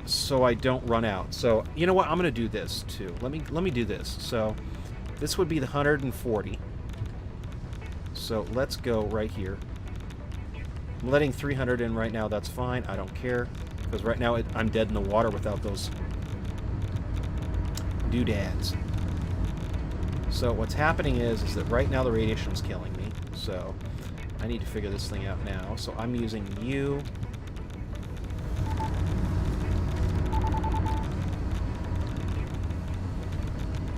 so I don't run out. So, you know what? I'm going to do this, too. Let me do this. So, this would be the 140. So, let's go right here. I'm letting 300 in right now. That's fine. I don't care. Because right now, I'm dead in the water without those doodads. So, what's happening is that right now the radiation's killing me. So... I need to figure this thing out now. So I'm using you.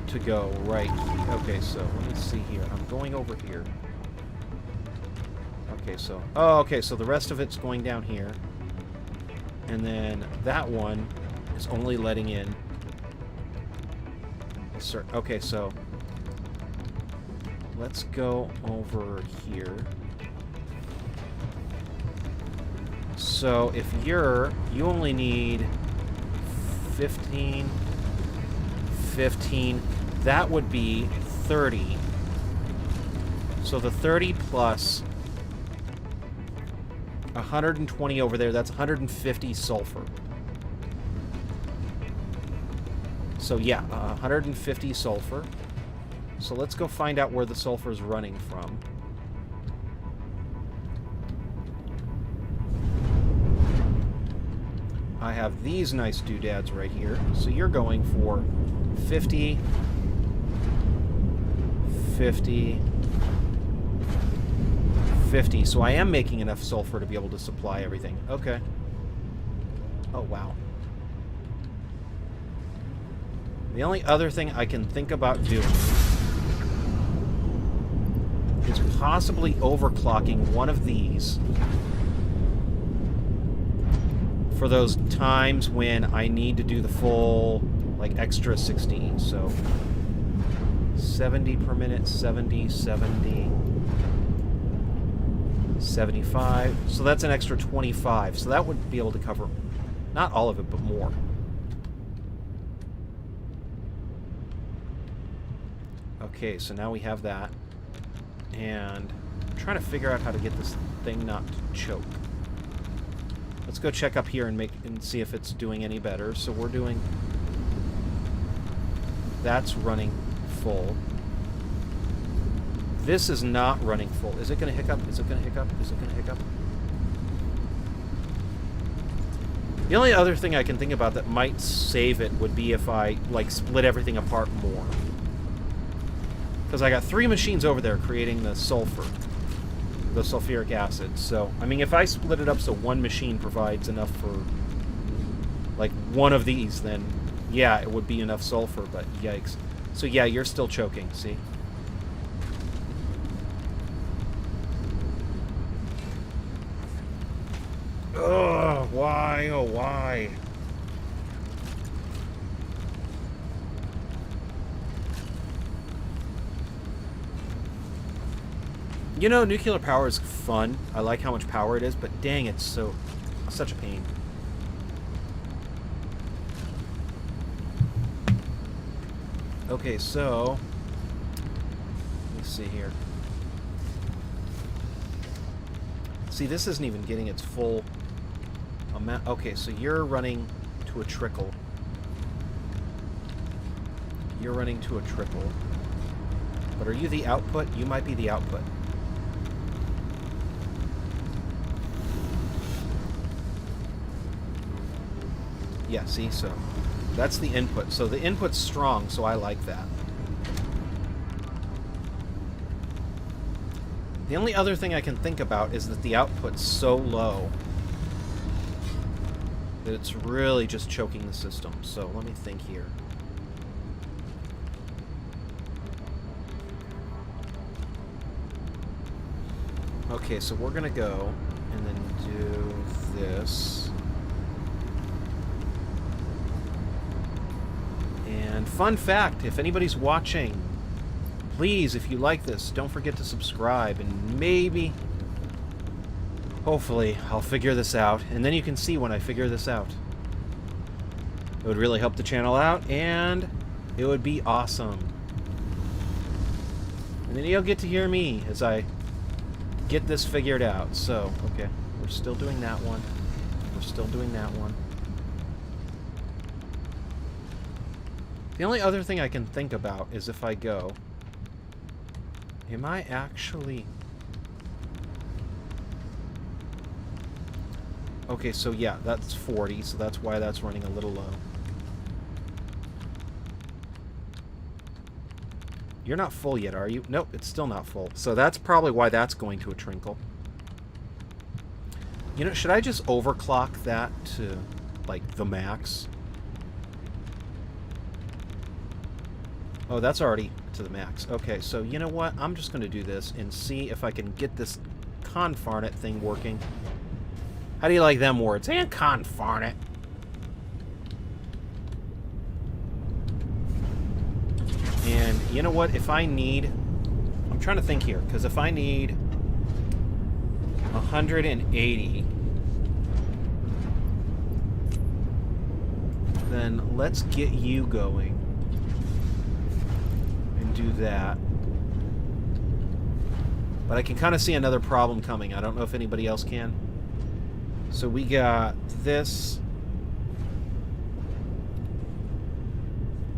To go right. Okay, so let me see here. I'm going over here. Okay, so... oh, okay, so the rest of it's going down here. And then that one is only letting in... okay, so... let's go over here. So if you only need 15, that would be 30. So the 30 plus 120 over there, that's 150 sulfur. So yeah, 150 sulfur. So let's go find out where the sulfur is running from. I have these nice doodads right here. So you're going for 50, 50, 50. So I am making enough sulfur to be able to supply everything. Okay. Oh, wow. The only other thing I can think about doing is possibly overclocking one of these for those times when I need to do the full, like, extra 60. So 70 per minute, 70, 70, 75. So that's an extra 25. So that would be able to cover, not all of it, but more. Okay, so now we have that. And I'm trying to figure out how to get this thing not to choke. Let's go check up here and see if it's doing any better. So we're doing... That's running full. This is not running full. Is it going to hiccup? Is it going to hiccup? Is it going to hiccup? The only other thing I can think about that might save it would be if I, like, split everything apart more. Because I got 3 machines over there creating the sulfur. The sulfuric acid. So, I mean, if I split it up so one machine provides enough for, like, one of these, then, yeah, it would be enough sulfur, but yikes. So, yeah, you're still choking, see? Ugh, why? Oh, why? You know, nuclear power is fun. I like how much power it is, but dang, it's such a pain. Okay, so let's see here. See, this isn't even getting its full amount. Okay, so you're running to a trickle. You're running to a trickle. But are you the output? You might be the output. Yeah, see, so that's the input. So the input's strong, so I like that. The only other thing I can think about is that the output's so low that it's really just choking the system. So let me think here. Okay, so we're gonna go and then do this. And fun fact, if anybody's watching, please, if you like this, don't forget to subscribe, and maybe, hopefully, I'll figure this out, and then you can see when I figure this out. It would really help the channel out, and it would be awesome. And then you'll get to hear me as I get this figured out. So, okay, we're still doing that one. We're still doing that one. The only other thing I can think about is if I go... Am I actually... Okay, so yeah, that's 40, so that's why that's running a little low. You're not full yet, are you? Nope, it's still not full. So that's probably why that's going to a trickle. You know, should I just overclock that to, like, the max? Oh, that's already to the max. Okay, so you know what? I'm just going to do this and see if I can get this confarnit thing working. How do you like them words? And confarnit. And you know what? If I need... I'm trying to think here, because if I need 180, then let's get you going. Do that. But I can kind of see another problem coming. I don't know if anybody else can. So we got this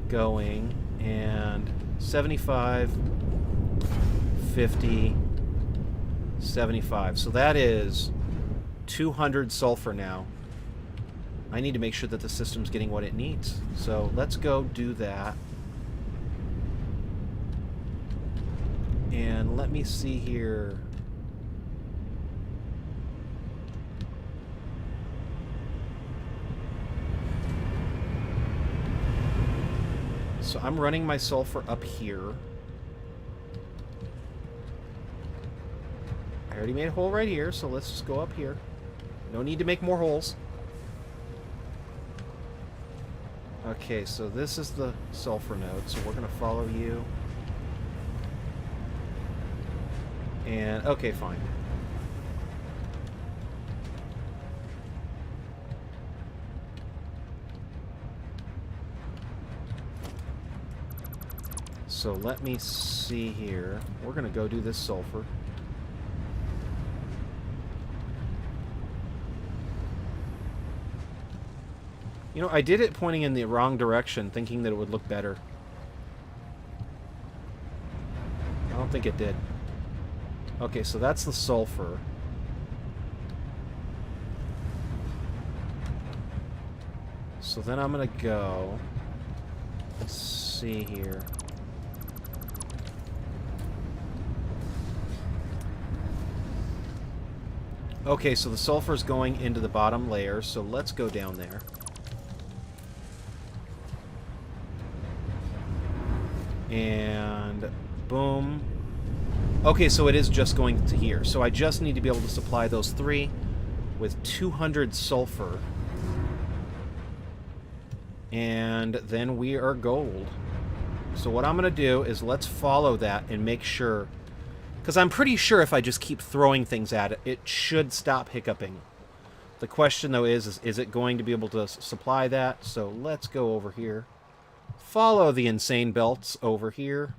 going, and 75, 50, 75. So that is 200 sulfur now. I need to make sure that the system's getting what it needs. So let's go do that. And let me see here. So I'm running my sulfur up here. I already made a hole right here, so let's just go up here. No need to make more holes. Okay, so this is the sulfur node, so we're going to follow you. And, okay, fine. So let me see here. We're going to go do this sulfur. You know, I did it pointing in the wrong direction, thinking that it would look better. I don't think it did. Okay, so that's the sulfur. So then I'm gonna go... Let's see here. Okay, so the sulfur is going into the bottom layer, so let's go down there. And boom. Okay, so it is just going to here. So I just need to be able to supply those 3 with 200 sulfur. And then we are gold. So what I'm going to do is let's follow that and make sure... Because I'm pretty sure if I just keep throwing things at it, it should stop hiccuping. The question, though, is it going to be able to supply that? So let's go over here. Follow the insane belts over here.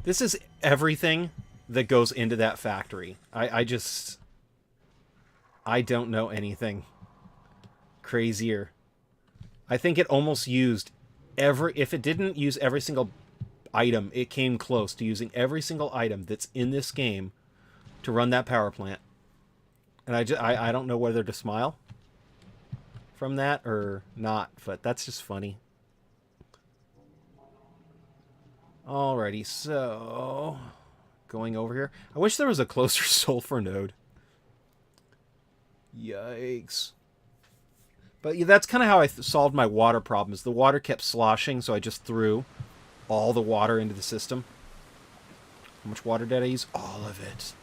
This is everything that goes into that factory. I don't know anything crazier. I think it almost used if it didn't use every single item, it came close to using every single item that's in this game to run that power plant. And I don't know whether to smile from that or not, but that's just funny. Alrighty, so going over here. I wish there was a closer sulfur node. Yikes. But yeah, that's kind of how I solved my water problems. The water kept sloshing, so I just threw all the water into the system. How much water did I use? All of it.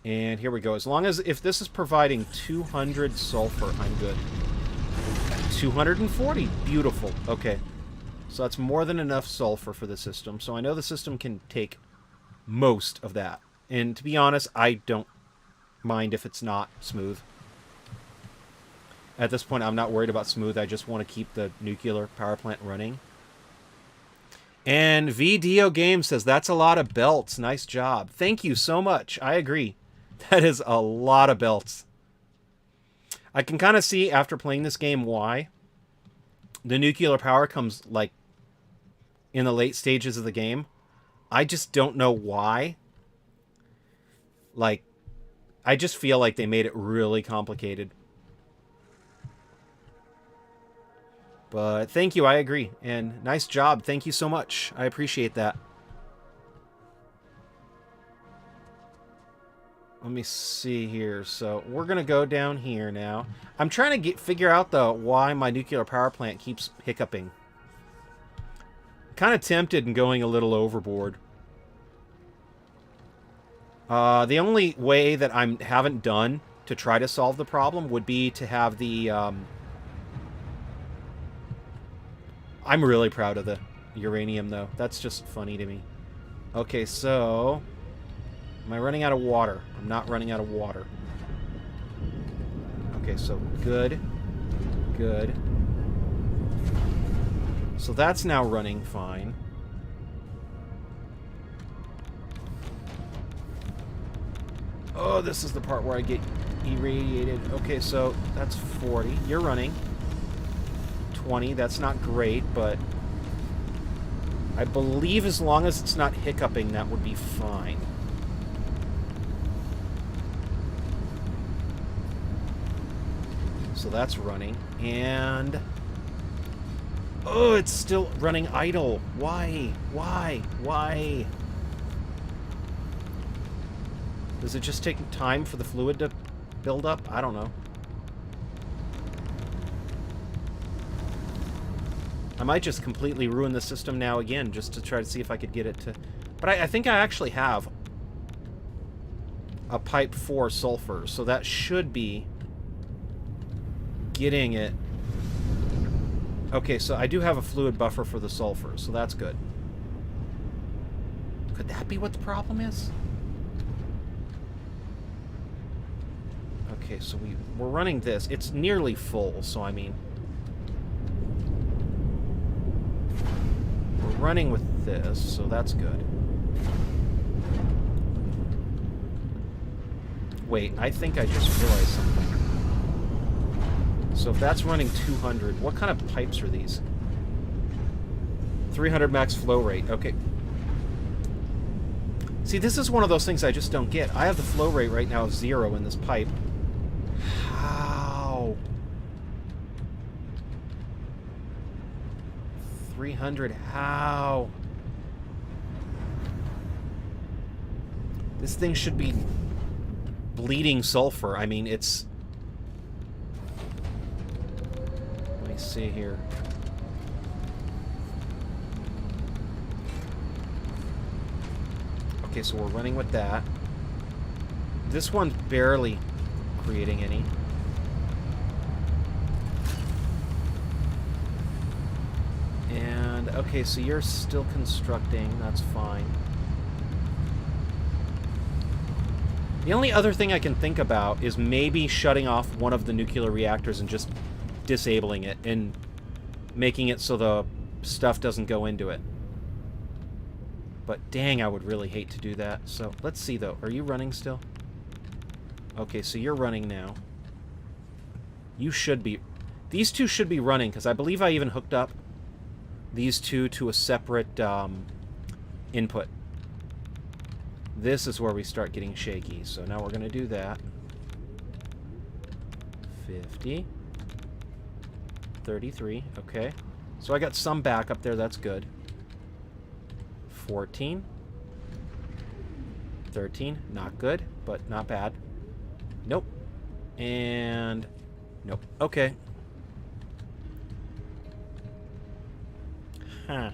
And here we go. As long as, if this is providing 200 sulfur, I'm good. 240. Beautiful. Okay. So that's more than enough sulfur for the system. So I know the system can take most of that. And to be honest, I don't mind if it's not smooth. At this point, I'm not worried about smooth. I just want to keep the nuclear power plant running. And VDO Game says, that's a lot of belts. Nice job. Thank you so much. I agree. That is a lot of belts. I can kind of see, after playing this game, why the nuclear power comes, like, in the late stages of the game. I just don't know why. Like, I just feel like they made it really complicated. But thank you, I agree. And nice job. Thank you so much. I appreciate that. Let me see here. So we're going to go down here now. I'm trying to figure out, though, why my nuclear power plant keeps hiccuping. Kind of tempted and going a little overboard. The only way that I haven't done to try to solve the problem would be to have the... I'm really proud of the uranium, though. That's just funny to me. Okay, so... Am I running out of water? I'm not running out of water. Okay, so good. Good. So that's now running fine. Oh, this is the part where I get irradiated. Okay, so that's 40. You're running. 20. That's not great, but I believe as long as it's not hiccuping, that would be fine. So that's running. And... oh, it's still running idle. Why? Why? Why? Does it just take time for the fluid to build up? I don't know. I might just completely ruin the system now again, just to try to see if I could get it to... But I think I actually have a pipe for sulfur, so that should be getting it. Okay, so I do have a fluid buffer for the sulfur, so that's good. Could that be what the problem is? Okay, so we're running this. It's nearly full, so I mean... we're running with this, so that's good. Wait, I think I just realized something. So if that's running 200, what kind of pipes are these? 300 max flow rate. Okay. See, this is one of those things I just don't get. I have the flow rate right now of 0 in this pipe. How? 300, how? This thing should be bleeding sulfur. I mean, it's... Let me see here. Okay, so we're running with that. This one's barely creating any. And, okay, so you're still constructing. That's fine. The only other thing I can think about is maybe shutting off one of the nuclear reactors and just disabling it and making it so the stuff doesn't go into it. But dang, I would really hate to do that. So let's see, though. Are you running still? Okay, so you're running now. You should be... These two should be running, because I believe I even hooked up these two to a separate input. This is where we start getting shaky. So now we're going to do that. 50. 33. Okay. So I got some backup there. That's good. 14. 13. Not good, but not bad. Nope. And... Nope. Okay. Huh.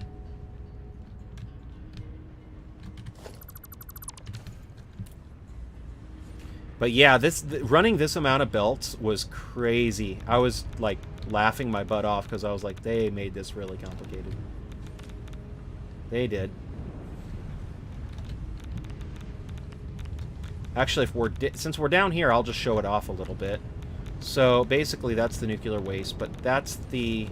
But yeah, running this amount of belts was crazy. I was, like, laughing my butt off because I was like, they made this really complicated. They did. Actually, since we're down here, I'll just show it off a little bit. So, basically, that's the nuclear waste, but that's the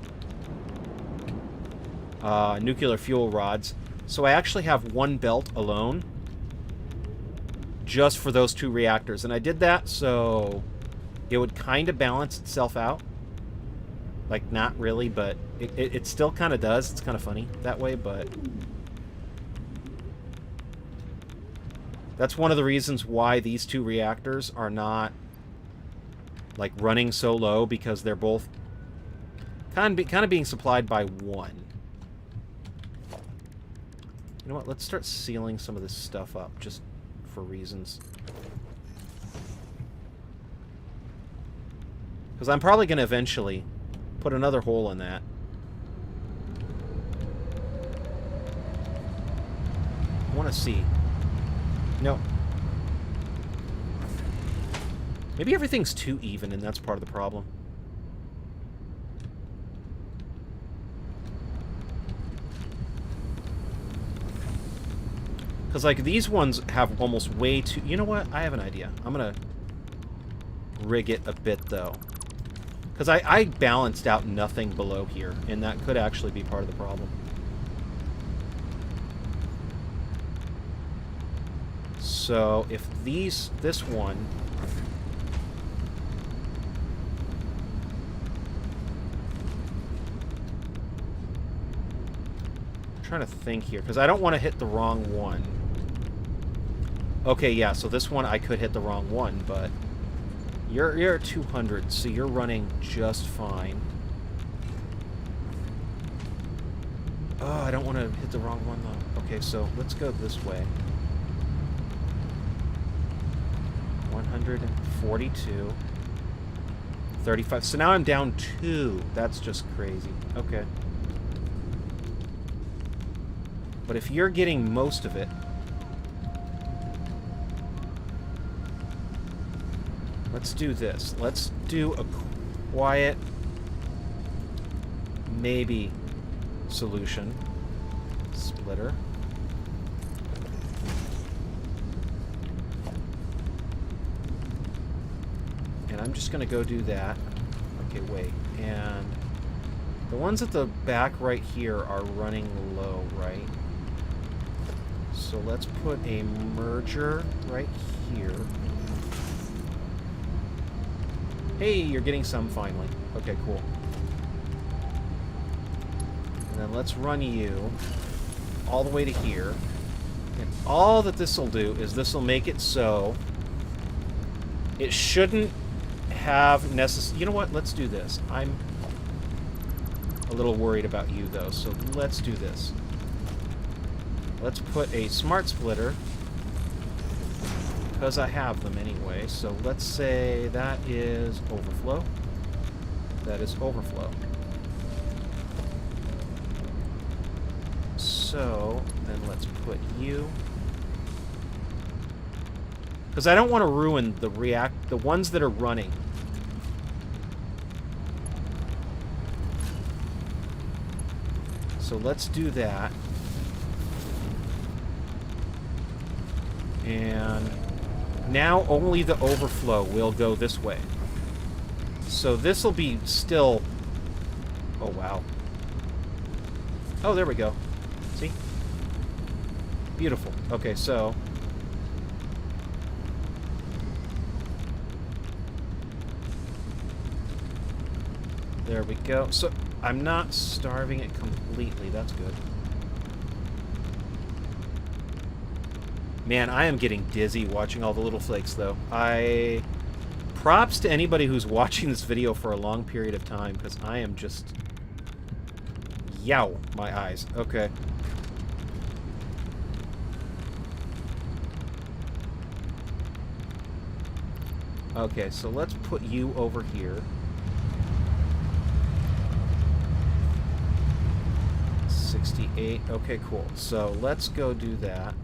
nuclear fuel rods. So I actually have one belt alone just for those two reactors. And I did that so it would kind of balance itself out. Like, not really, but it still kind of does. It's kind of funny that way, but... That's one of the reasons why these two reactors are not, like, running so low, because they're both kind of being supplied by one. You know what? Let's start sealing some of this stuff up, just for reasons. Because I'm probably going to eventually put another hole in that. I want to see. No. Maybe everything's too even, and that's part of the problem. Because, like, these ones have almost way too... You know what? I have an idea. I'm going to rig it a bit, though. Because I balanced out nothing below here, and that could actually be part of the problem. So, if this one... I'm trying to think here, because I don't want to hit the wrong one. Okay, yeah, so this one I could hit the wrong one, but... You're at 200, so you're running just fine. Oh, I don't want to hit the wrong one, though. Okay, so let's go this way. 142. 35. So now I'm down 2. That's just crazy. Okay. But if you're getting most of it... Let's do this. Let's do a quiet, maybe, solution. Splitter. And I'm just going to go do that. Okay, wait. And The ones at the back right here are running low, right? So let's put a merger right here. Hey, you're getting some finally. Okay, cool. And then let's run you all the way to here. And all that this will do is this will make it so it shouldn't have necessary... You know what? Let's do this. I'm a little worried about you, though, so let's do this. Let's put a smart splitter, because I have them anyway. So let's say that is overflow. That is overflow. So then let's put you, because I don't want to ruin the ones that are running. So let's do that. And now only the overflow will go this way. So this will be still... Oh, wow. Oh, there we go. See? Beautiful. Okay, so... There we go. So I'm not starving it completely. That's good. Man, I am getting dizzy watching all the little flakes, though. Props to anybody who's watching this video for a long period of time, because I am just... Yow, my eyes. Okay. Okay, so let's put you over here. 68. Okay, cool. So let's go do that.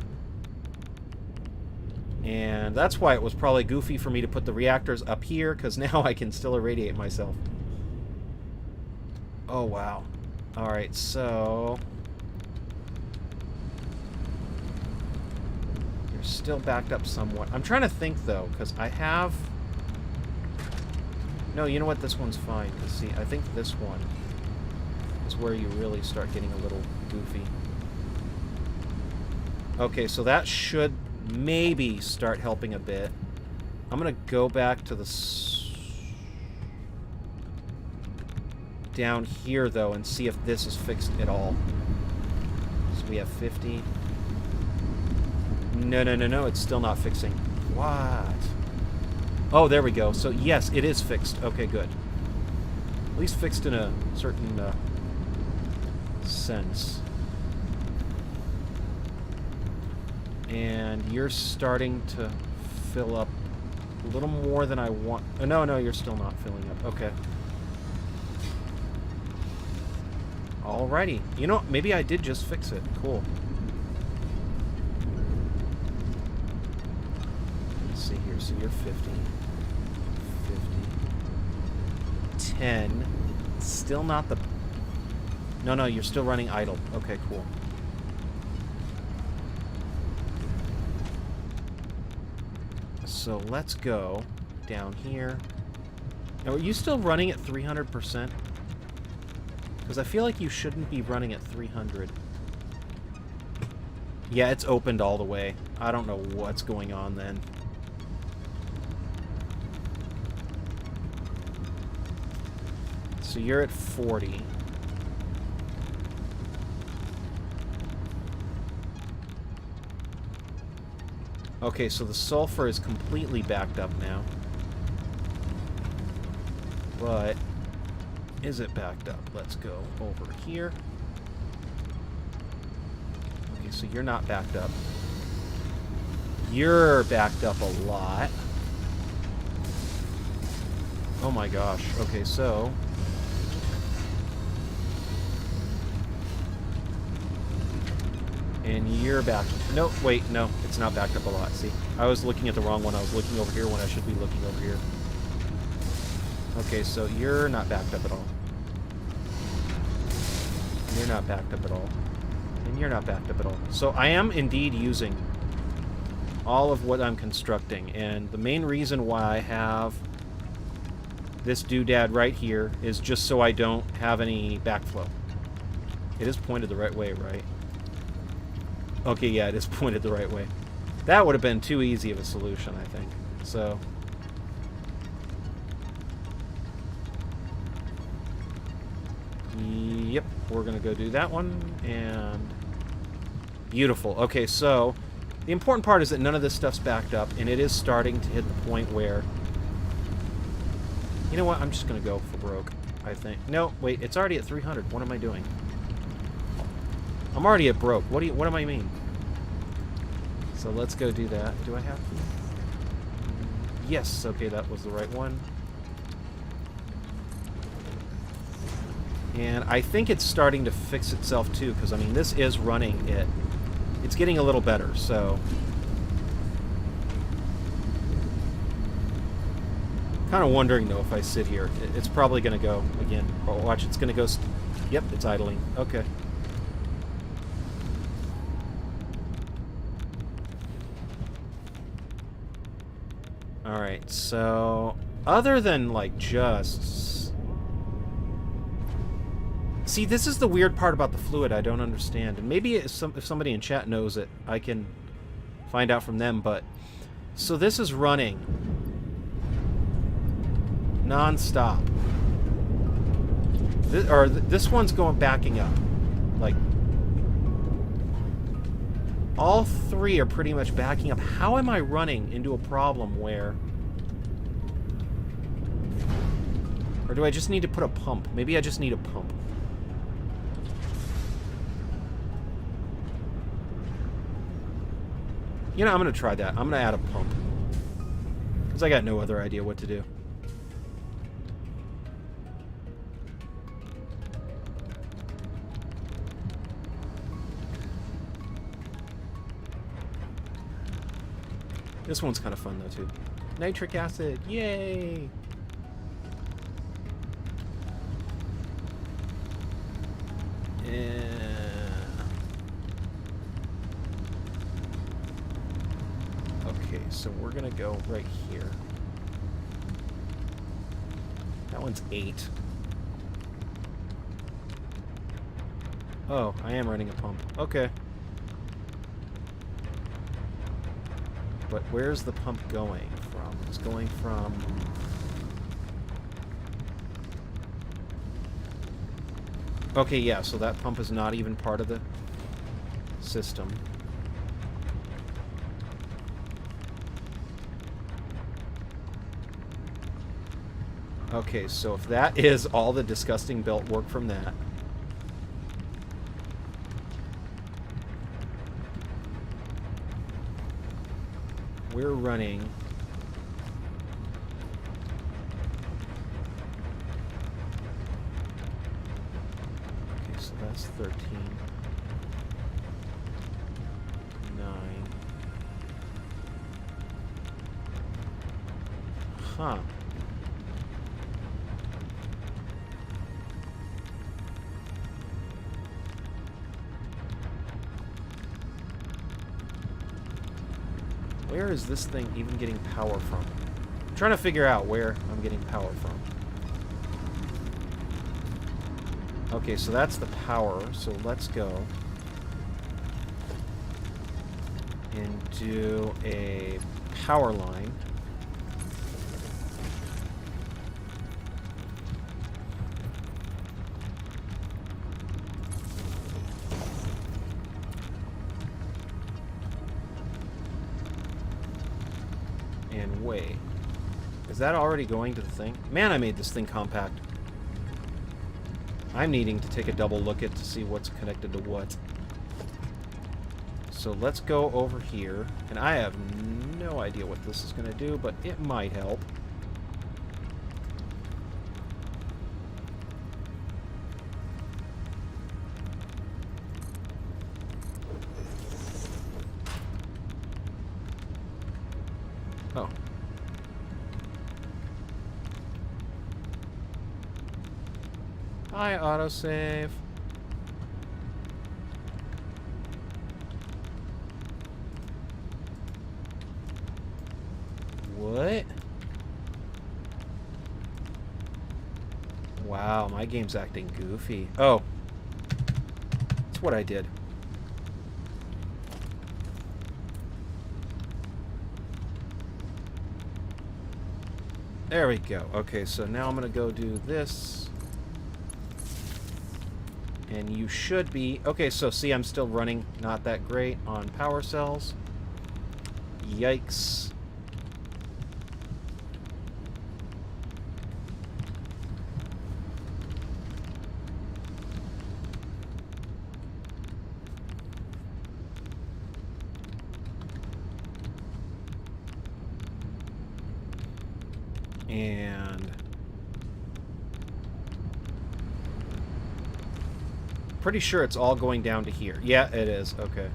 And that's why it was probably goofy for me to put the reactors up here, because now I can still irradiate myself. Oh, wow. Alright, so... You're still backed up somewhat. I'm trying to think, though, because I have... No, you know what? This one's fine, because, see, I think this one is where you really start getting a little goofy. Okay, so that should... maybe start helping a bit. I'm gonna go back to the down here though and see if this is fixed at all. So we have 50. No, it's still not fixing. What? Oh, there we go. So yes, it is fixed. Okay, good. At least fixed in a certain sense. And you're starting to fill up a little more than I want. Oh, no, you're still not filling up. Okay. Alrighty. You know, maybe I did just fix it. Cool. Let's see here. So you're 50. 50. 10. Still not the... No, you're still running idle. Okay, cool. So let's go down here. Now, are you still running at 300%? Because I feel like you shouldn't be running at 300. Yeah, it's opened all the way. I don't know what's going on then. So you're at 40. Okay, so the sulfur is completely backed up now. But, is it backed up? Let's go over here. Okay, so you're not backed up. You're backed up a lot. Oh my gosh. Okay, so... And you're back. No, wait, no. It's not backed up a lot. See? I was looking at the wrong one. I was looking over here when I should be looking over here. Okay, so you're not backed up at all. You're not backed up at all. And you're not backed up at all. So I am indeed using all of what I'm constructing. And the main reason why I have this doodad right here is just so I don't have any backflow. It is pointed the right way, right? Okay, yeah, it is pointed the right way. That would have been too easy of a solution, I think. So... Yep, we're going to go do that one, and... Beautiful. Okay, so... The important part is that none of this stuff's backed up, and it is starting to hit the point where... You know what? I'm just going to go for broke, I think. No, wait, it's already at 300. What am I doing? I'm already at broke. What am I mean? So let's go do that. Do I have to? Yes, okay, that was the right one. And I think it's starting to fix itself too, because I mean, this is running it. It's getting a little better, so... Kind of wondering, though, if I sit here. It's probably going to go again. Oh, watch, it's going to go... Yep, it's idling. Okay. Alright, so... Other than, like, just... See, this is the weird part about the fluid I don't understand. And maybe if somebody in chat knows it, I can find out from them, but... So this is running... non-stop. This one's backing up. Like... All three are pretty much backing up. How am I running into a problem where... Or do I just need to put a pump? Maybe I just need a pump. You know, I'm going to try that. I'm going to add a pump. Because I got no other idea what to do. This one's kind of fun, though, too. Nitric acid! Yay! Yeah. Okay, so we're gonna go right here. That one's 8. Oh, I am running a pump. Okay. But where's the pump going from? It's going from... Okay, yeah, so that pump is not even part of the system. Okay, so if that is all the disgusting belt work from that... We're running... Okay, so that's 13. 9. Huh. Where is this thing even getting power from? I'm trying to figure out where I'm getting power from. Okay, so that's the power. So let's go and do a power line. And wait. Is that already going to the thing? Man, I made this thing compact. I'm needing to take a double look at to see what's connected to what. So let's go over here. And I have no idea what this is going to do, but it might help. Oh. Hi, autosave. What? Wow, my game's acting goofy. Oh. That's what I did. There we go. Okay, so now I'm going to go do this. And you should be... Okay, so see, I'm still running not that great on power cells. Yikes. And... pretty sure it's all going down to here. Yeah, it is. Okay.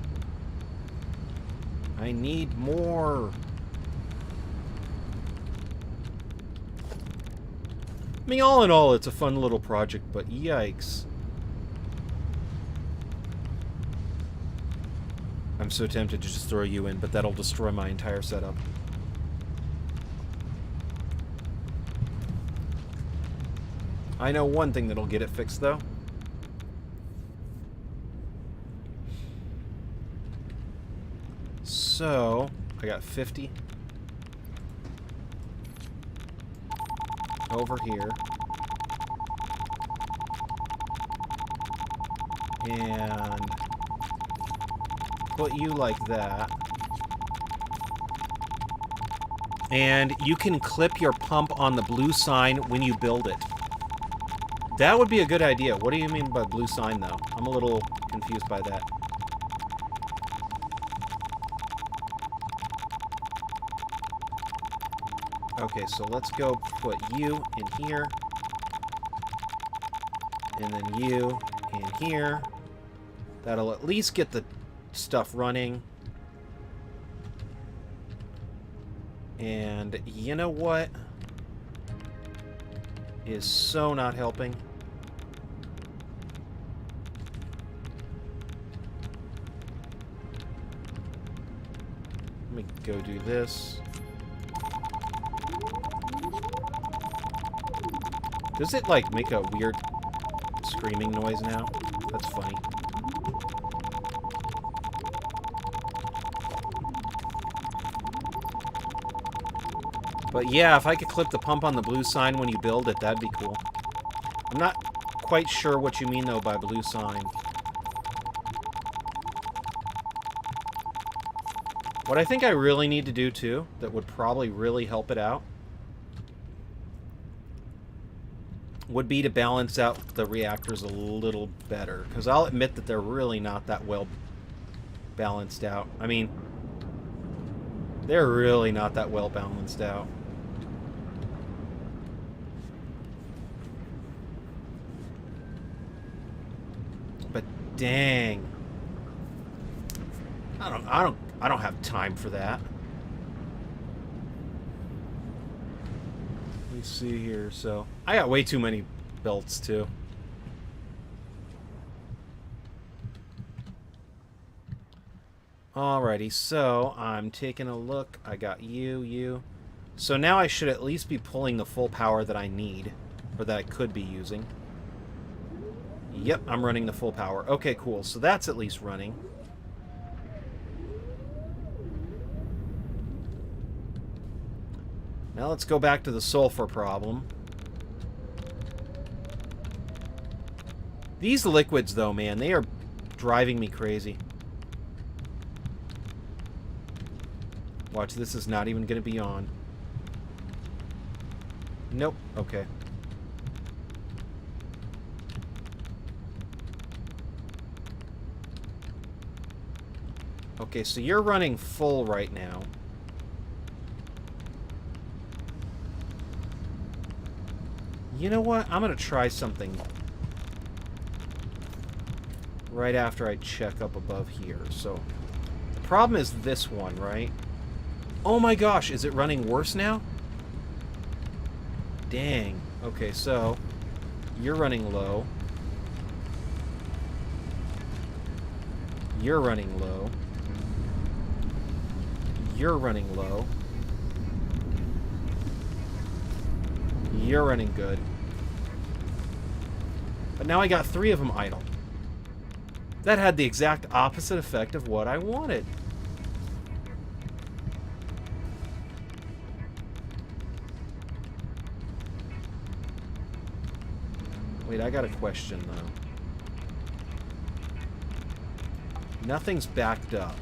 I need more. I mean, all in all, it's a fun little project, but yikes. I'm so tempted to just throw you in, but that'll destroy my entire setup. I know one thing that'll get it fixed, though. So, I got 50 over here. And put you like that. And you can clip your pump on the blue sign when you build it. That would be a good idea. What do you mean by blue sign, though? I'm a little confused by that. Okay, so let's go put you in here. And then you in here. That'll at least get the stuff running. And you know what is so not helping? Let me go do this. Does it, like, make a weird screaming noise now? That's funny. But yeah, if I could clip the pump on the blue sign when you build it, that'd be cool. I'm not quite sure what you mean, though, by blue sign. What I think I really need to do, too, that would probably really help it out, would be to balance out the reactors a little better. Because I'll admit that they're really not that well balanced out. I mean, they're really not that well balanced out. But dang. I don't have time for that. Let me see here. So I got way too many belts too. Alrighty, so I'm taking a look. I got you. So now I should at least be pulling the full power that I need, or that I could be using. Yep, I'm running the full power. Okay, cool. So that's at least running. Now let's go back to the sulfur problem. These liquids, though, man, they are driving me crazy. Watch, this is not even going to be on. Nope. Okay. Okay, so you're running full right now. You know what? I'm going to try something right after I check up above here. So, the problem is this one, right? Oh my gosh, is it running worse now? Dang. Okay, so you're running low. You're running low. You're running low. You're running good. But now I got 3 of them idle. That had the exact opposite effect of what I wanted. Wait, I got a question, though. Nothing's backed up.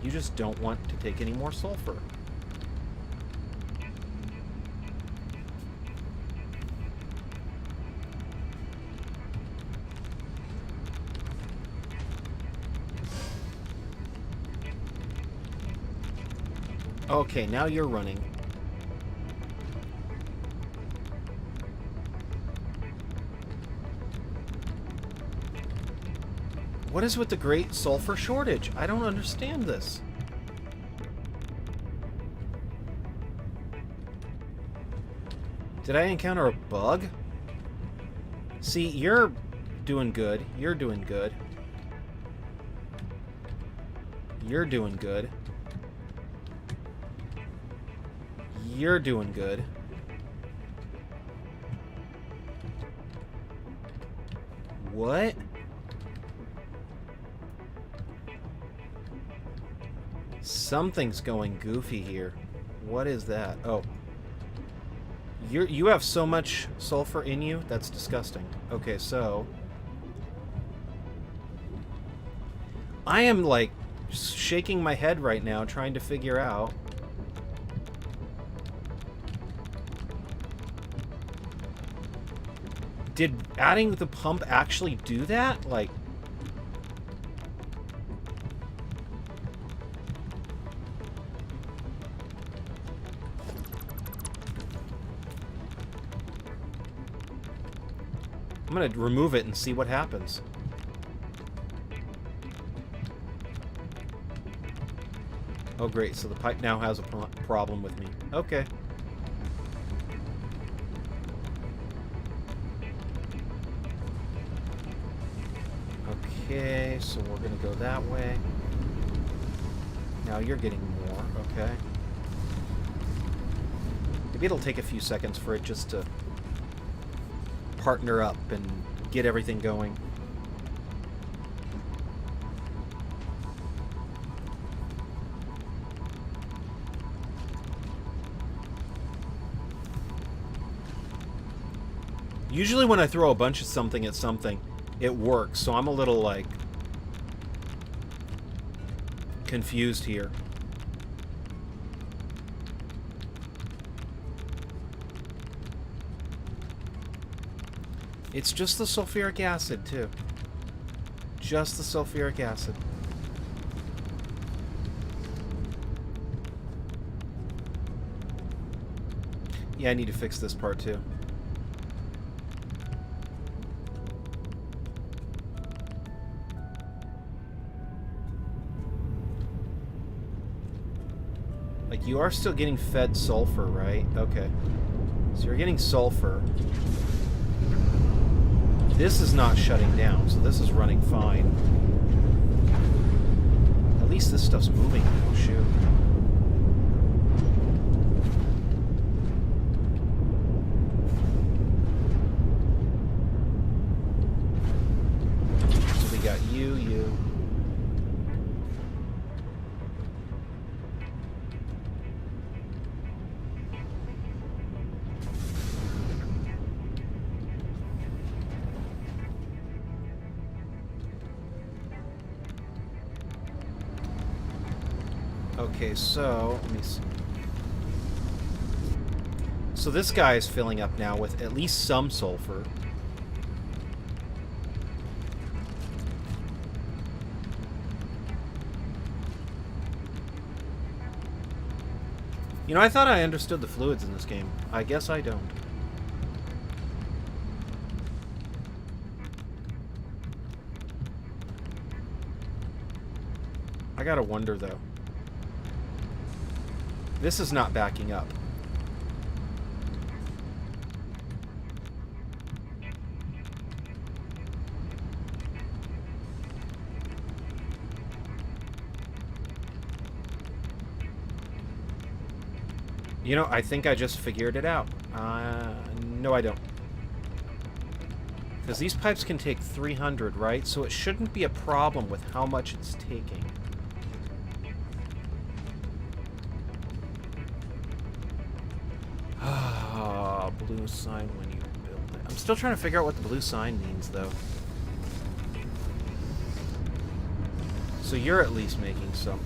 You just don't want to take any more sulfur. Okay, now you're running. What is with the great sulfur shortage? I don't understand this. Did I encounter a bug? See, you're doing good. You're doing good. You're doing good. You're doing good. What? Something's going goofy here. What is that? Oh. You have so much sulfur in you? That's disgusting. Okay, so... I am, like, shaking my head right now trying to figure out... Did adding the pump actually do that? Like... I'm gonna remove it and see what happens. Oh great, so the pipe now has a problem with me. Okay. Okay, so we're gonna go that way. Now you're getting more, okay. Maybe it'll take a few seconds for it just to partner up and get everything going. Usually when I throw a bunch of something at something, it works, so I'm a little, like, confused here. It's just the sulfuric acid, too. Just the sulfuric acid. Yeah, I need to fix this part, too. Like, you are still getting fed sulfur, right? Okay. So you're getting sulfur. This is not shutting down, so this is running fine. At least this stuff's moving. Oh, shoot. So we got you. Okay, so let me see. So this guy is filling up now with at least some sulfur. You know, I thought I understood the fluids in this game. I guess I don't. I gotta wonder, though. This is not backing up. You know, I think I just figured it out. No, I don't. Because these pipes can take 300, right? So it shouldn't be a problem with how much it's taking. Ah, blue sign when you build it. I'm still trying to figure out what the blue sign means, though. So you're at least making some.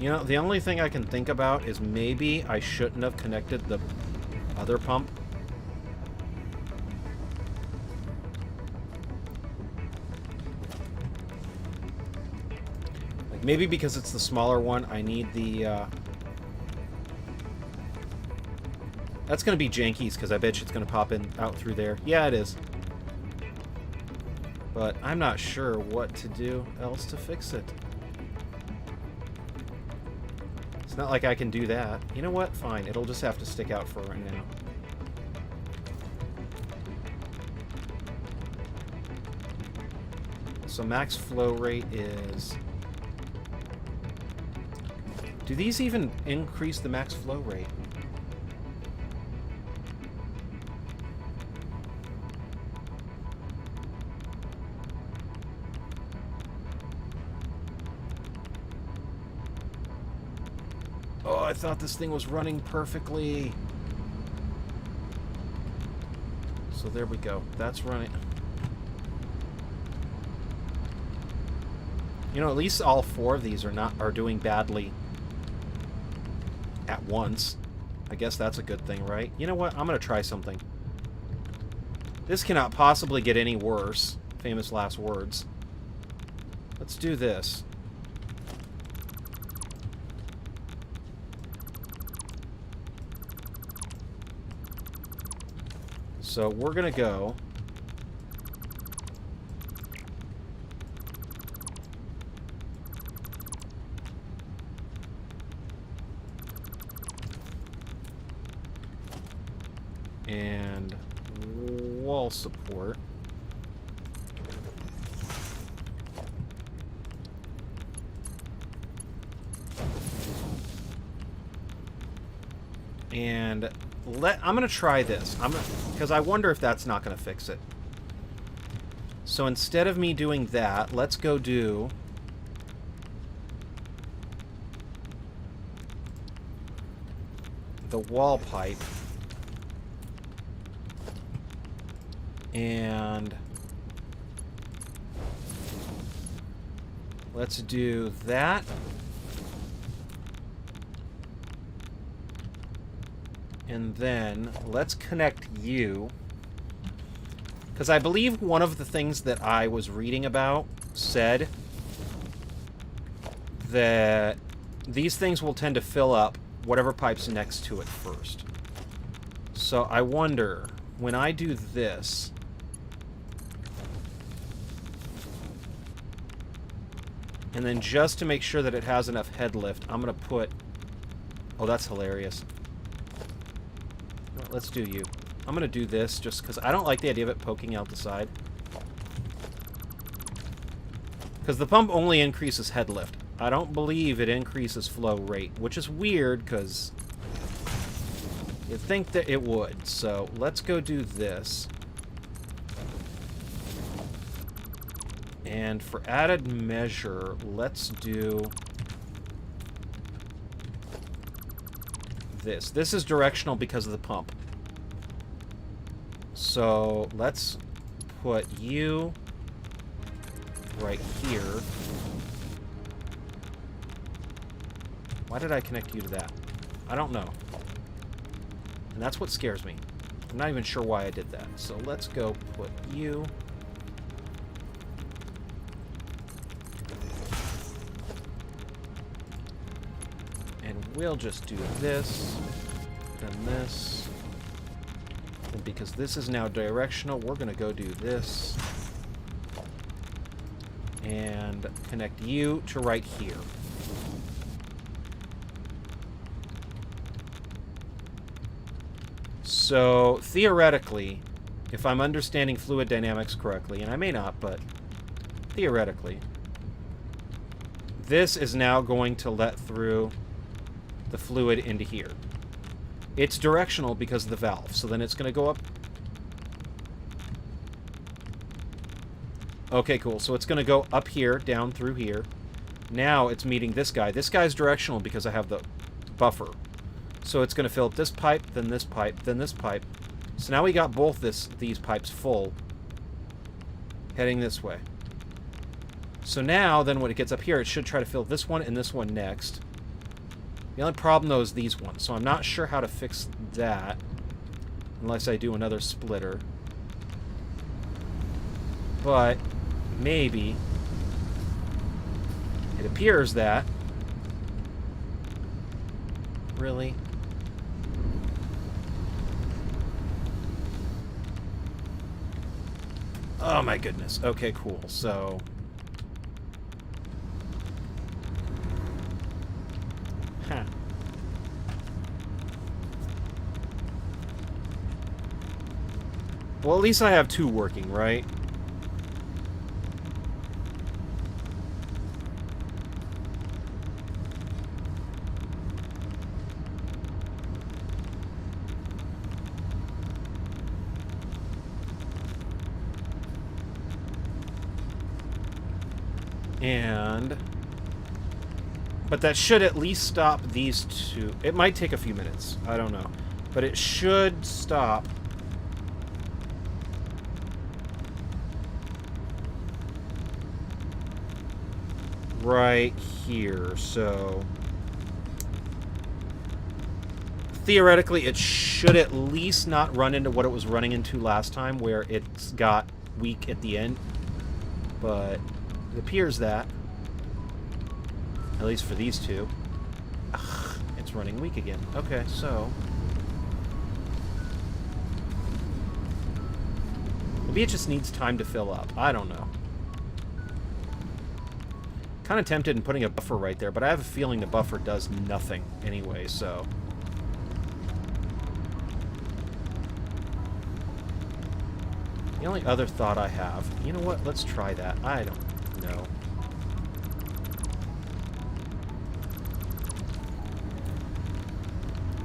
You know, the only thing I can think about is maybe I shouldn't have connected the other pump. Like, maybe because it's the smaller one, I need the, That's gonna be jankies, because I bet you it's gonna pop in out through there. Yeah, it is. But I'm not sure what to do else to fix it. It's not like I can do that. You know what? Fine. It'll just have to stick out for right now. So max flow rate is... Do these even increase the max flow rate? Oh, I thought this thing was running perfectly. So there we go. That's running. You know, at least all four of these are doing badly at once. I guess that's a good thing, right? You know what? I'm going to try something. This cannot possibly get any worse. Famous last words. Let's do this. So we're going to go... and wall support. And I'm going to try this. Because I wonder if that's not going to fix it. So instead of me doing that, let's go do... the wall pipe. And let's do that. And then let's connect you. Because I believe one of the things that I was reading about said that these things will tend to fill up whatever pipe's next to it first. So I wonder, when I do this... and then just to make sure that it has enough head lift, I'm going to put... Oh, that's hilarious. Let's do you. I'm going to do this just because I don't like the idea of it poking out the side. Because the pump only increases head lift. I don't believe it increases flow rate, which is weird because you'd think that it would. So let's go do this. And for added measure, let's do this. This is directional because of the pump. So let's put you right here. Why did I connect you to that? I don't know. And that's what scares me. I'm not even sure why I did that. So let's go put you... we'll just do this, and this, and because this is now directional, we're going to go do this, and connect you to right here. So, theoretically, if I'm understanding fluid dynamics correctly, and I may not, but theoretically, this is now going to let through the fluid into here. It's directional because of the valve. So then it's going to go up. Okay, cool. So it's going to go up here, down through here. Now it's meeting this guy. This guy's directional because I have the buffer. So it's going to fill up this pipe, then this pipe, then this pipe. So now we got both these pipes full, heading this way. So now, then when it gets up here, it should try to fill this one and this one next. The only problem, though, is these ones. So I'm not sure how to fix that, unless I do another splitter. But maybe it appears that... Really? Oh my goodness. Okay, cool. So... Huh. Well, at least I have two working, right? But that should at least stop these two. It might take a few minutes. I don't know. But it should stop. Right here. So... theoretically, it should at least not run into what it was running into last time, where it's got weak at the end. But it appears that. At least for these two. Ugh, it's running weak again. Okay, so... maybe it just needs time to fill up. I don't know. Kind of tempted in putting a buffer right there, but I have a feeling the buffer does nothing anyway, so... the only other thought I have... you know what? Let's try that. I don't know.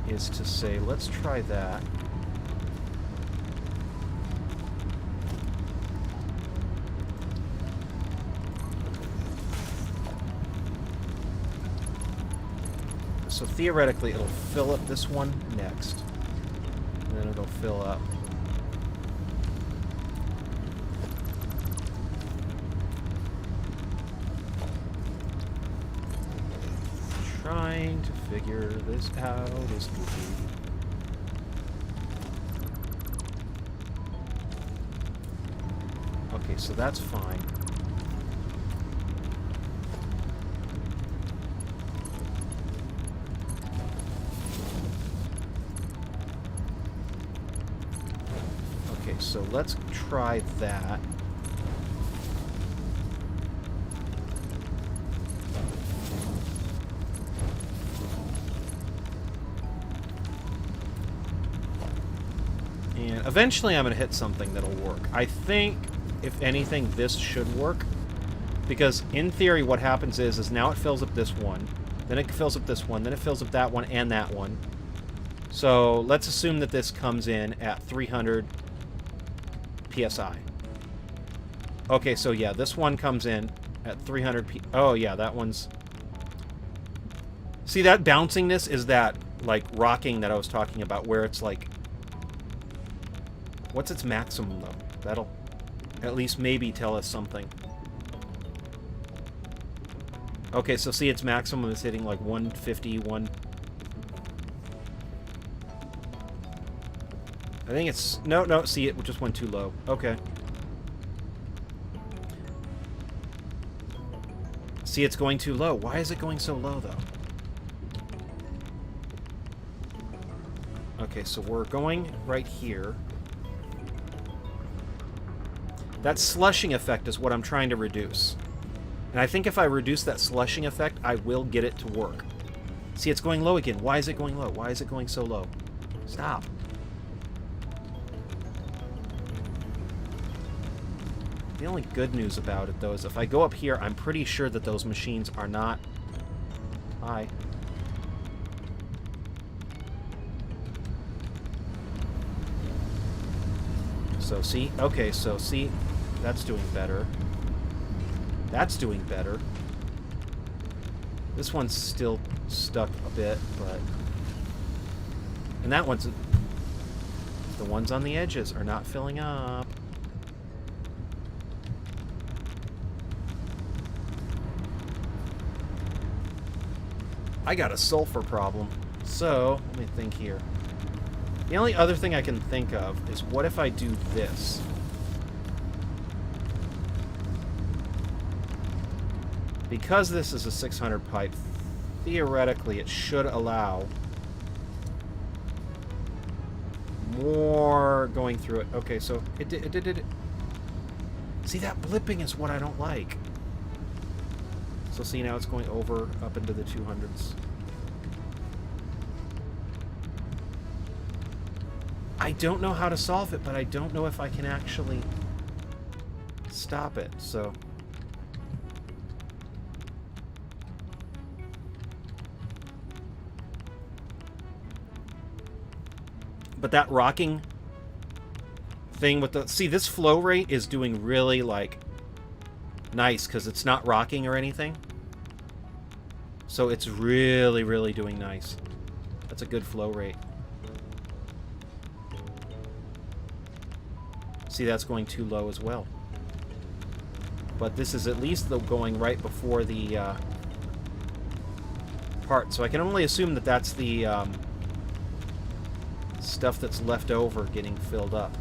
Is to say, let's try that. So theoretically, it'll fill up this one next. And then it'll fill up. Trying to figure this out is goofy. Okay, so that's fine. Okay, so let's try that. And eventually I'm going to hit something that'll work. I think, if anything, this should work. Because in theory what happens is now it fills up this one, then it fills up this one, then it fills up that one and that one. So let's assume that this comes in at 300 PSI. Okay, so yeah, this one comes in at 300 oh yeah, that one's... see, that bouncingness is that, like, rocking that I was talking about, where it's like... what's its maximum, though? That'll at least maybe tell us something. Okay, so see, its maximum is hitting like 150, I think it's... no, see, it just went too low. Okay. See, it's going too low. Why is it going so low, though? Okay, so we're going right here. That slushing effect is what I'm trying to reduce. And I think if I reduce that slushing effect, I will get it to work. See, it's going low again. Why is it going low? Why is it going so low? Stop. The only good news about it, though, is if I go up here, I'm pretty sure that those machines are not... hi. So see, okay, so see, that's doing better. That's doing better. This one's still stuck a bit, but... And that one's... The ones on the edges are not filling up. I got a sulfur problem. So, let me think here. The only other thing I can think of is what if I do this? Because this is a 600 pipe, theoretically it should allow more going through it. Okay, so it did. See, that blipping is what I don't like. So see, now it's going over up into the 200s. I don't know how to solve it, but I don't know if I can actually stop it, so... But that rocking thing with the... See, this flow rate is doing really, like, nice, because it's not rocking or anything. So it's really, really doing nice. That's a good flow rate. See, that's going too low as well. But this is at least going right before the part. So I can only assume that that's the stuff that's left over getting filled up.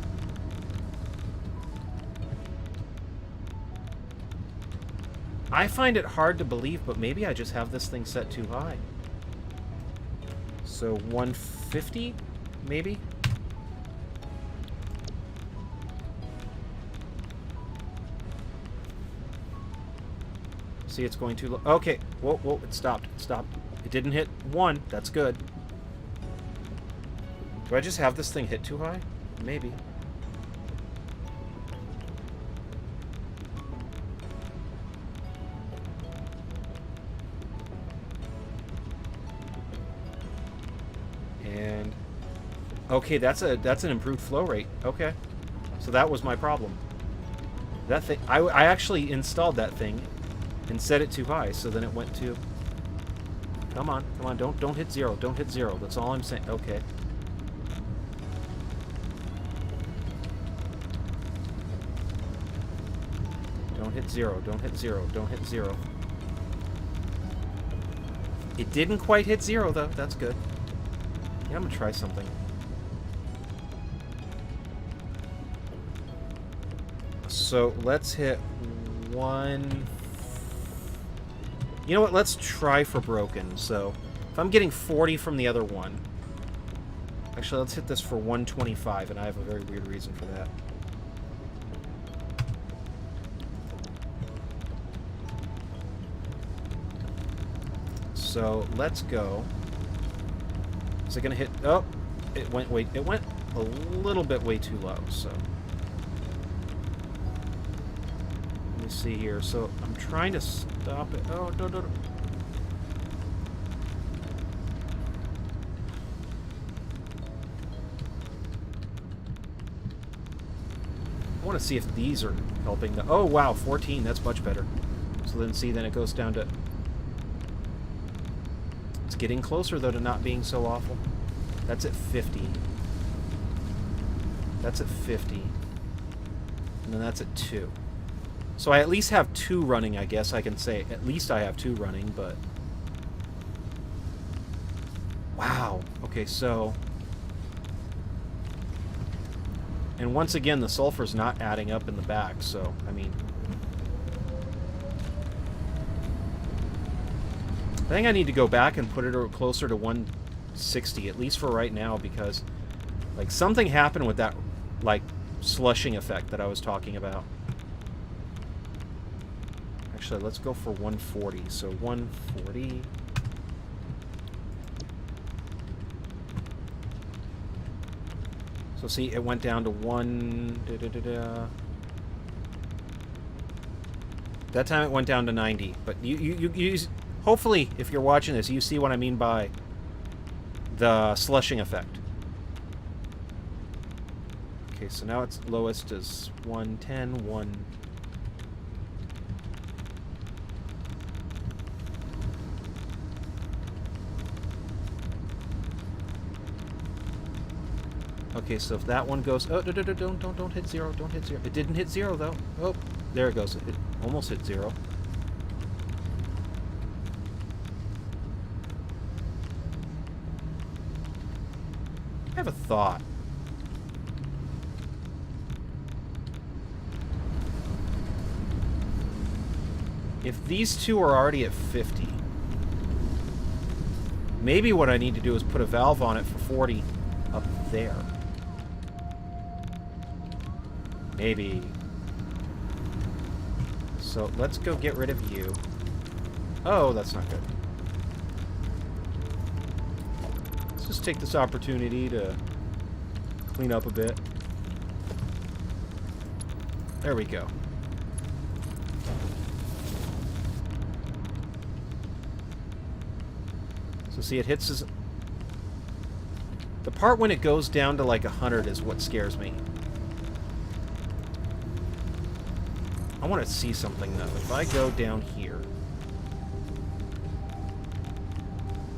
I find it hard to believe, but maybe I just have this thing set too high. So 150, maybe? See, it's going too low. Okay, whoa, whoa, it stopped, it stopped. It didn't hit 1, that's good. Do I just have this thing hit too high? Maybe. And okay, that's an improved flow rate. Okay, so that was my problem. That thing, I actually installed that thing and set it too high, so then it went to... Come on, come on, don't hit 0, don't hit 0. That's all I'm saying. Okay. Don't hit 0, don't hit 0, don't hit 0. It didn't quite hit 0, though. That's good. Yeah, I'm gonna try something. So, let's hit 1... You know what? Let's try for broken. So, if I'm getting 40 from the other one... Actually, let's hit this for 125, and I have a very weird reason for that. So, let's go. Is it going to hit... Oh! It went a little bit way too low, so... Let me see here. So, I'm trying to stop it. Oh, no. I want to see if these are helping. Oh, wow, 14. That's much better. So then, see, then it goes down to... It's getting closer, though, to not being so awful. That's at 50. That's at 50. And then that's at 2. So I at least have 2 running, I guess I can say. At least I have 2 running, but... Wow. Okay, so... And once again, the sulfur's not adding up in the back, so, I mean... I think I need to go back and put it closer to 160, at least for right now, because, like, something happened with that, like, slushing effect that I was talking about. Actually, let's go for 140. So 140. So see, it went down to 1... That time it went down to 90. But you hopefully, if you're watching this, you see what I mean by the slushing effect. Okay, so now its lowest is 110, 1... Okay, so if that one goes... Oh, don't hit 0, don't hit 0. It didn't hit 0, though. Oh, there it goes. It almost hit 0. I have a thought. If these two are already at 50, maybe what I need to do is put a valve on it for 40 up there. Maybe. So let's go get rid of you. Oh, that's not good. Let's just take this opportunity to clean up a bit. There we go. So see, it hits his... The part when it goes down to like 100 is what scares me. I want to see something, though. If I go down here,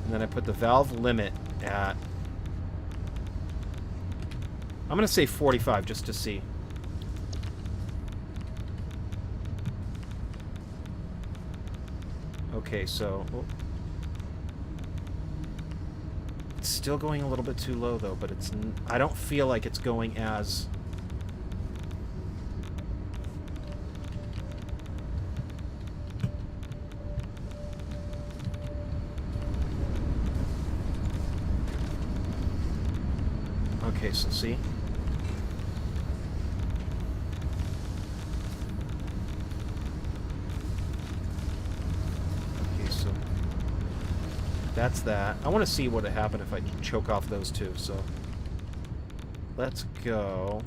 and then I put the valve limit at... I'm going to say 45, just to see. Okay, so... Oh. It's still going a little bit too low, though, but it's... I don't feel like it's going as... Okay, so see? Okay, so that's that. I want to see what would happen if I choke off those two, so let's go.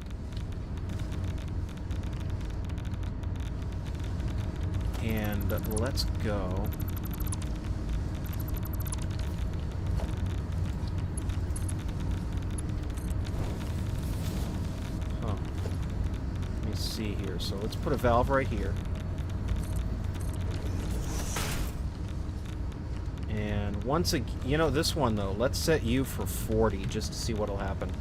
And let's go. See here, so let's put a valve right here, and once again, you know, this one though, let's set you for 40 just to see what'll happen.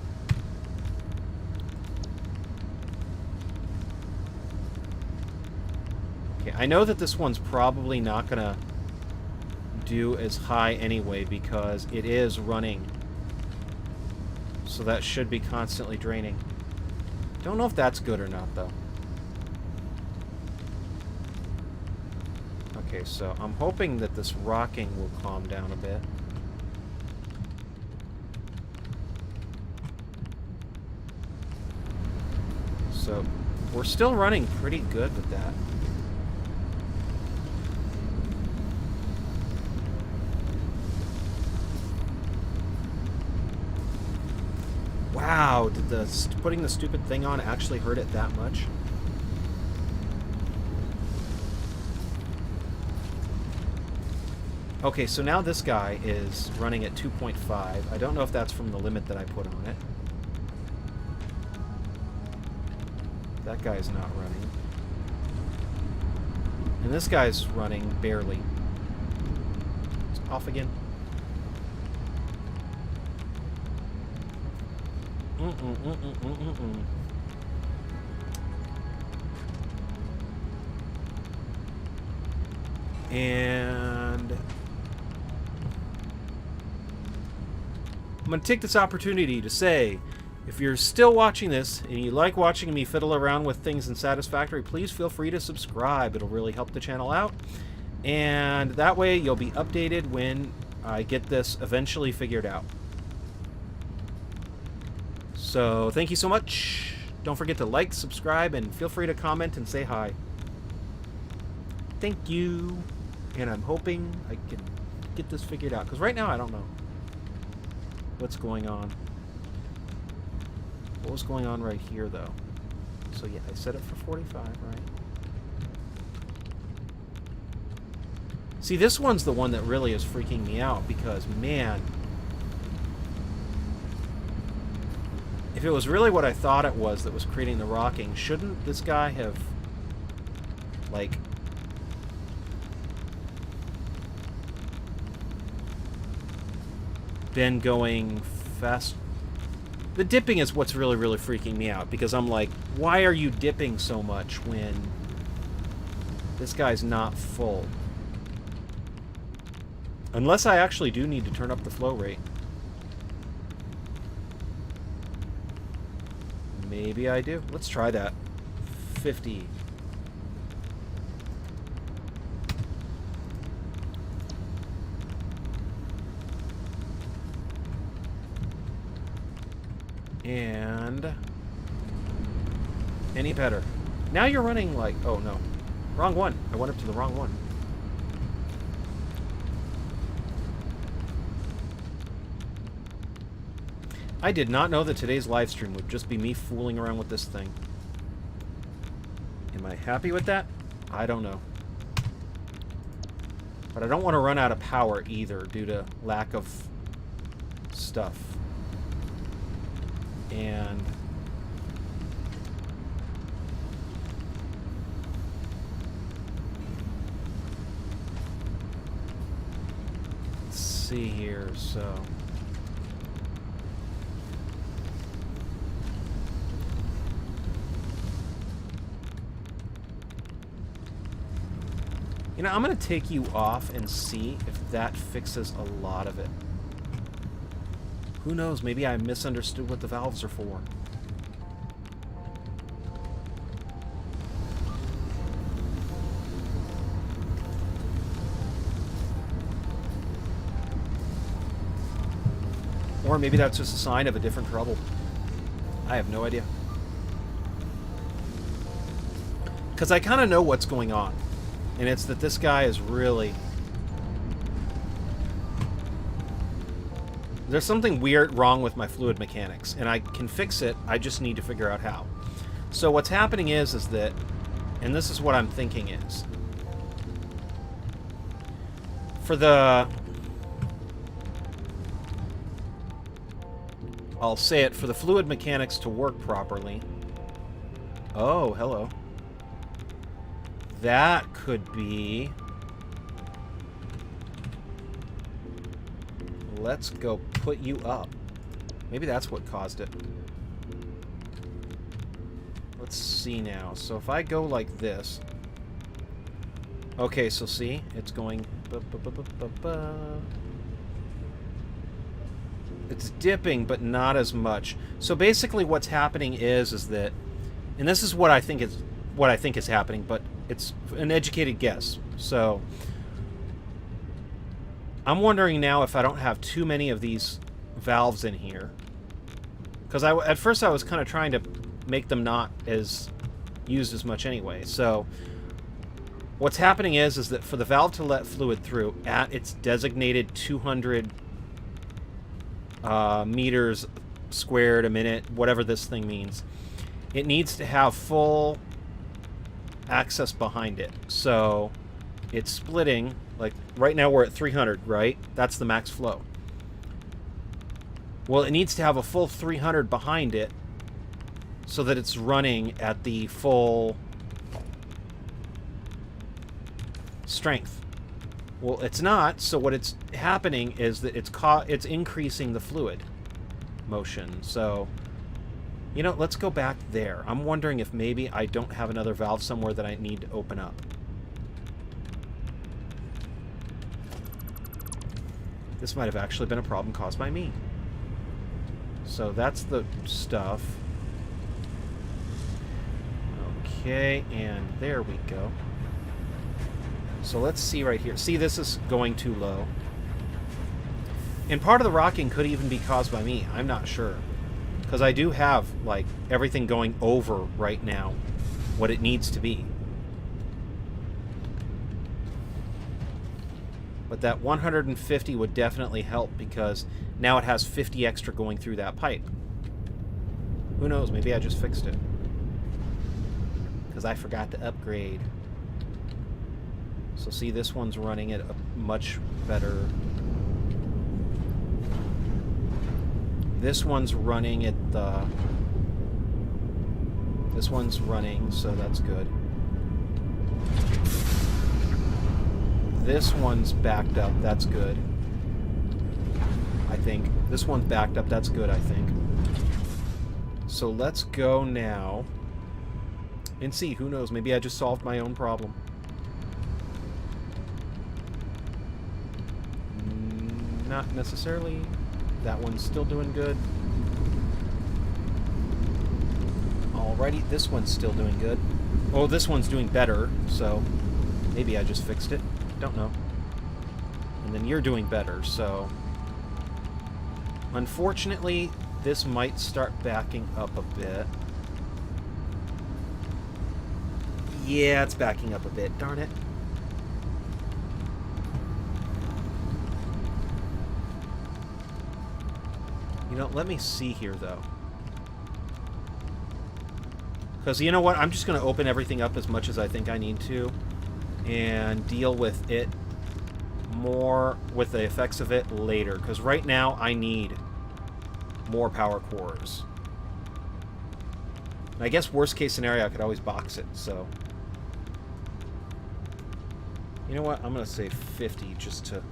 Okay, I know that this one's probably not gonna do as high anyway because it is running, so that should be constantly draining. Don't know if that's good or not though. Okay, so I'm hoping that this rocking will calm down a bit. So, we're still running pretty good with that. Wow, did putting the stupid thing on actually hurt it that much? Okay, so now this guy is running at 2.5. I don't know if that's from the limit that I put on it. That guy's not running. And this guy's running barely. It's off again. And I'm going to take this opportunity to say, if you're still watching this and you like watching me fiddle around with things in Satisfactory, please feel free to subscribe. It'll really help the channel out. And that way you'll be updated when I get this eventually figured out. So thank you so much. Don't forget to like, subscribe, and feel free to comment and say hi. Thank you. And I'm hoping I can get this figured out, because right now I don't know what's going on. What was going on right here, though? So yeah, I set it for 45, right? See, this one's the one that really is freaking me out, because, man, If it was really what I thought it was that was creating the rocking, shouldn't this guy have, like, been going fast? The dipping is what's really, really freaking me out, because I'm like, why are you dipping so much when this guy's not full? Unless I actually do need to turn up the flow rate. Maybe I do. Let's try that. 50. And any better. Now you're running like, oh no. Wrong one. I went up to the wrong one. I did not know that today's live stream would just be me fooling around with this thing. Am I happy with that? I don't know. But I don't want to run out of power either due to lack of stuff. And let's see here, so you know, I'm going to take you off and see if that fixes a lot of it. Who knows? Maybe I misunderstood what the valves are for. Or maybe that's just a sign of a different trouble. I have no idea. Because I kind of know what's going on. And it's that this guy is really... There's something weird wrong with my fluid mechanics, and I can fix it, I just need to figure out how. So what's happening is that, and this is what I'm thinking is, for the... I'll say it, for the fluid mechanics to work properly... Oh, hello. That could be... Let's go put you up. Maybe that's what caused it. Let's see now. So if I go like this... Okay, so see? It's going... It's dipping, but not as much. So basically what's happening is that... And this is what I think is happening, but it's an educated guess. So... I'm wondering now if I don't have too many of these valves in here. Because at first I was kind of trying to make them not as used as much anyway. So what's happening is that for the valve to let fluid through at its designated 200 meters squared a minute, whatever this thing means, it needs to have full access behind it. So it's splitting... Like, right now we're at 300, right? That's the max flow. Well, it needs to have a full 300 behind it so that it's running at the full strength. Well, it's not, so what it's happening is that it's increasing the fluid motion. So, you know, let's go back there. I'm wondering if maybe I don't have another valve somewhere that I need to open up. This might have actually been a problem caused by me. So that's the stuff. Okay, and there we go. So let's see right here. See, this is going too low. And part of the rocking could even be caused by me. I'm not sure. Because I do have, like, everything going over right now what it needs to be. But that 150 would definitely help because now it has 50 extra going through that pipe. Who knows? Maybe I just fixed it. Because I forgot to upgrade. So see, this one's running at a much better... This one's running at the... This one's running, so that's good. This one's backed up, that's good. I think. This one's backed up, that's good, I think. So let's go now and see. Who knows? Maybe I just solved my own problem. Not necessarily. That one's still doing good. Alrighty, this one's still doing good. Oh, this one's doing better, so maybe I just fixed it. Don't know. And then you're doing better, so... Unfortunately, this might start backing up a bit. Yeah, it's backing up a bit. Darn it. You know, let me see here, though. Because, you know what? I'm just going to open everything up as much as I think I need to. And deal with it more, with the effects of it later. Because right now, I need more power cores. And I guess worst case scenario, I could always box it, so... You know what? I'm going to say 50 just to...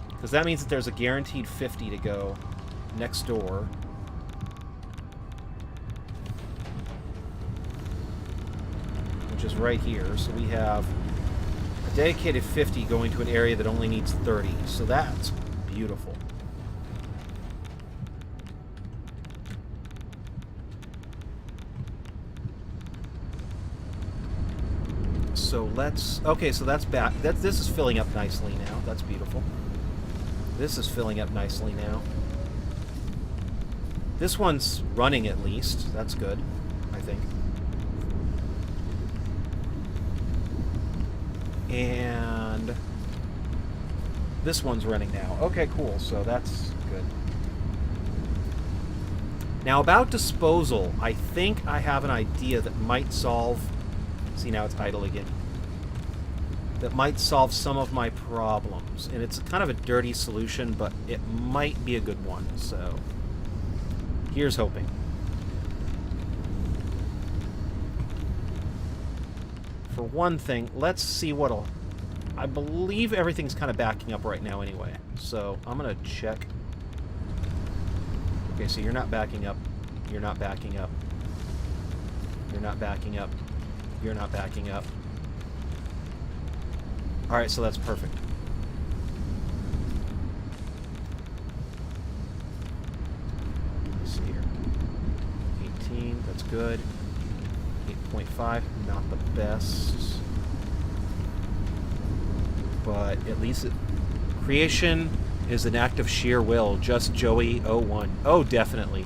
Because that means that there's a guaranteed 50 to go next door. Which is right here. So we have a dedicated 50 going to an area that only needs 30. So that's beautiful. So let's... Okay, so that's back. This is filling up nicely now. That's beautiful. This is filling up nicely now. This one's running at least. That's good, I think. And this one's running now. Okay, cool. So that's good. Now, about disposal, I think I have an idea that might solve... See, now it's idle again. That might solve some of my problems. And it's kind of a dirty solution, but it might be a good one. So, here's hoping. For one thing, let's see what'll... I believe everything's kind of backing up right now anyway. So, I'm going to check. Okay, so you're not backing up. You're not backing up. You're not backing up. You're not backing up. Alright, so that's perfect. Let's see here. 18, that's good. 8.5, not the best. But at least it... Creation is an act of sheer will. Just Joey 01. Oh, definitely.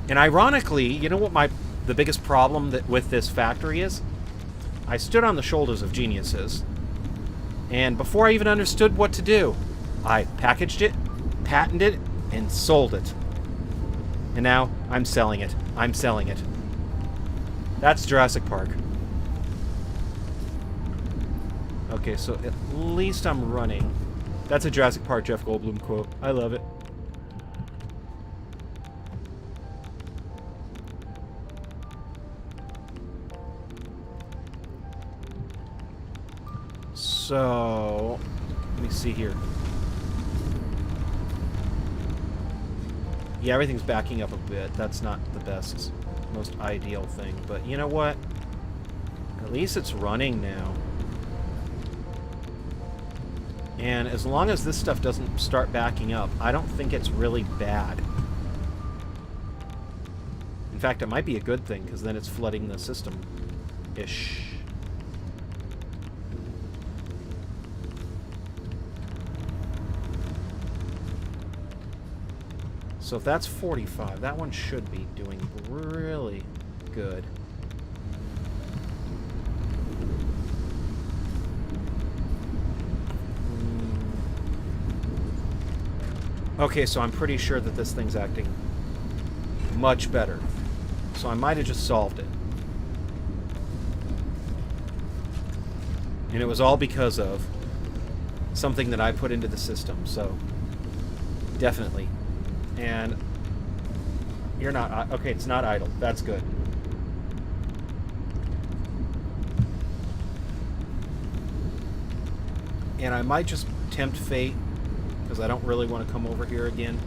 And ironically, you know what the biggest problem with this factory is? I stood on the shoulders of geniuses. And before I even understood what to do, I packaged it, patented it, and sold it. And now, I'm selling it. I'm selling it. That's Jurassic Park. Okay, so at least I'm running. That's a Jurassic Park Jeff Goldblum quote. I love it. So, let me see here. Yeah, everything's backing up a bit. That's not the best, most ideal thing. But you know what? At least it's running now. And as long as this stuff doesn't start backing up, I don't think it's really bad. In fact, it might be a good thing, because then it's flooding the system-ish. So if that's 45, that one should be doing really good. Okay, so I'm pretty sure that this thing's acting much better. So I might have just solved it. And it was all because of something that I put into the system, so definitely. And you're not... Okay, it's not idle. That's good. And I might just tempt fate, because I don't really want to come over here again.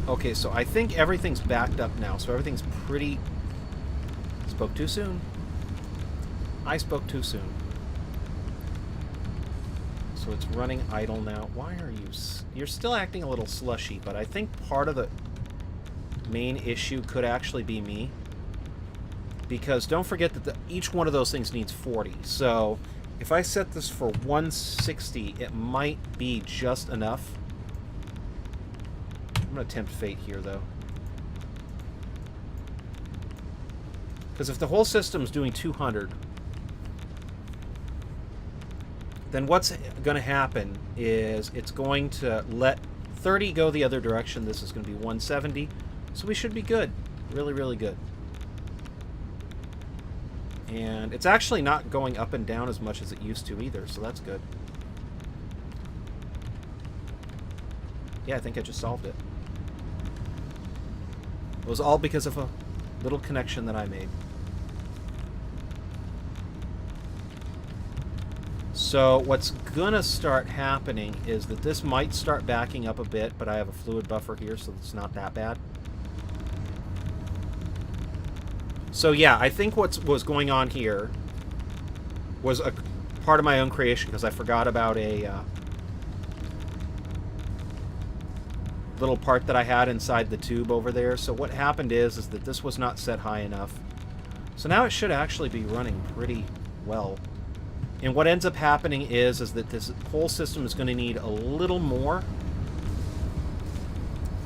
Okay, so I think everything's backed up now, so everything's pretty... Spoke too soon. I spoke too soon. So it's running idle now. Why are you... You're still acting a little slushy, but I think part of the main issue could actually be me. Because don't forget that each one of those things needs 40. So if I set this for 160, it might be just enough. I'm going to tempt fate here, though. Because if the whole system's doing 200, then what's going to happen is it's going to let 30 go the other direction. This is going to be 170. So we should be good. Really, really good. And it's actually not going up and down as much as it used to either, so that's good. Yeah, I think I just solved it. It was all because of a little connection that I made. So what's gonna start happening is that this might start backing up a bit, but I have a fluid buffer here, so it's not that bad. So yeah, I think what was going on here was a part of my own creation, because I forgot about a little part that I had inside the tube over there. So what happened is that this was not set high enough. So now it should actually be running pretty well. And what ends up happening is that this whole system is going to need a little more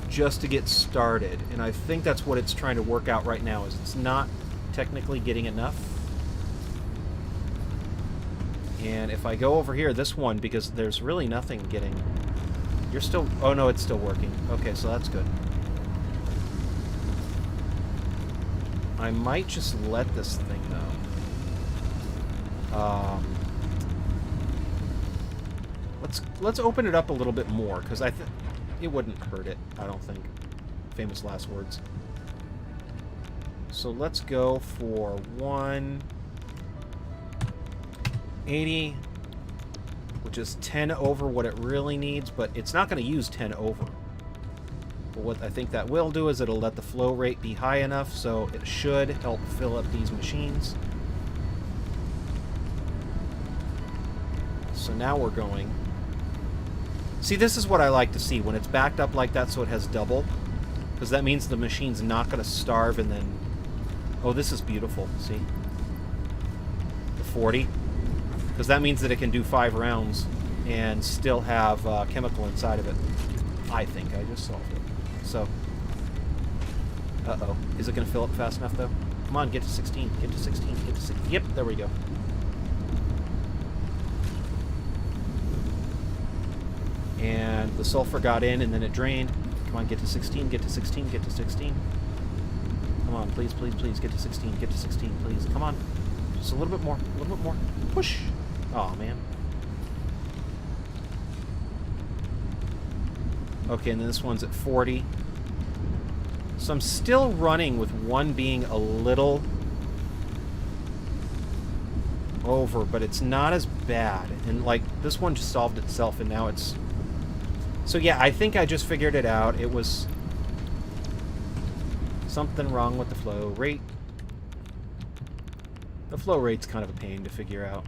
just to get started. And I think that's what it's trying to work out right now, is it's not technically getting enough. And if I go over here, this one, because there's really nothing getting... You're still... Oh, no, it's still working. Okay, so that's good. I might just let this thing, though. Let's open it up a little bit more, because I think it wouldn't hurt it, I don't think. Famous last words. So let's go for 180, which is 10 over what it really needs, but it's not going to use 10 over. But what I think that will do is it'll let the flow rate be high enough, so it should help fill up these machines. So now we're going. See, this is what I like to see, when it's backed up like that so it has double, because that means the machine's not going to starve and then... Oh, this is beautiful, see? The 40. Because that means that it can do 5 rounds and still have chemical inside of it. I think I just solved it. So... Uh-oh. Is it going to fill up fast enough, though? Come on, get to 16. Get to 16. Get to 16. Yep, there we go. And the sulfur got in, and then it drained. Come on, get to 16, get to 16, get to 16. Come on, please, please, please, get to 16, get to 16, please. Come on. Just a little bit more, a little bit more. Push! Aw, man. Okay, and then this one's at 40. So I'm still running with one being a little over, but it's not as bad. And, like, this one just solved itself, and now it's... So yeah, I think I just figured it out. It was something wrong with the flow rate. The flow rate's kind of a pain to figure out.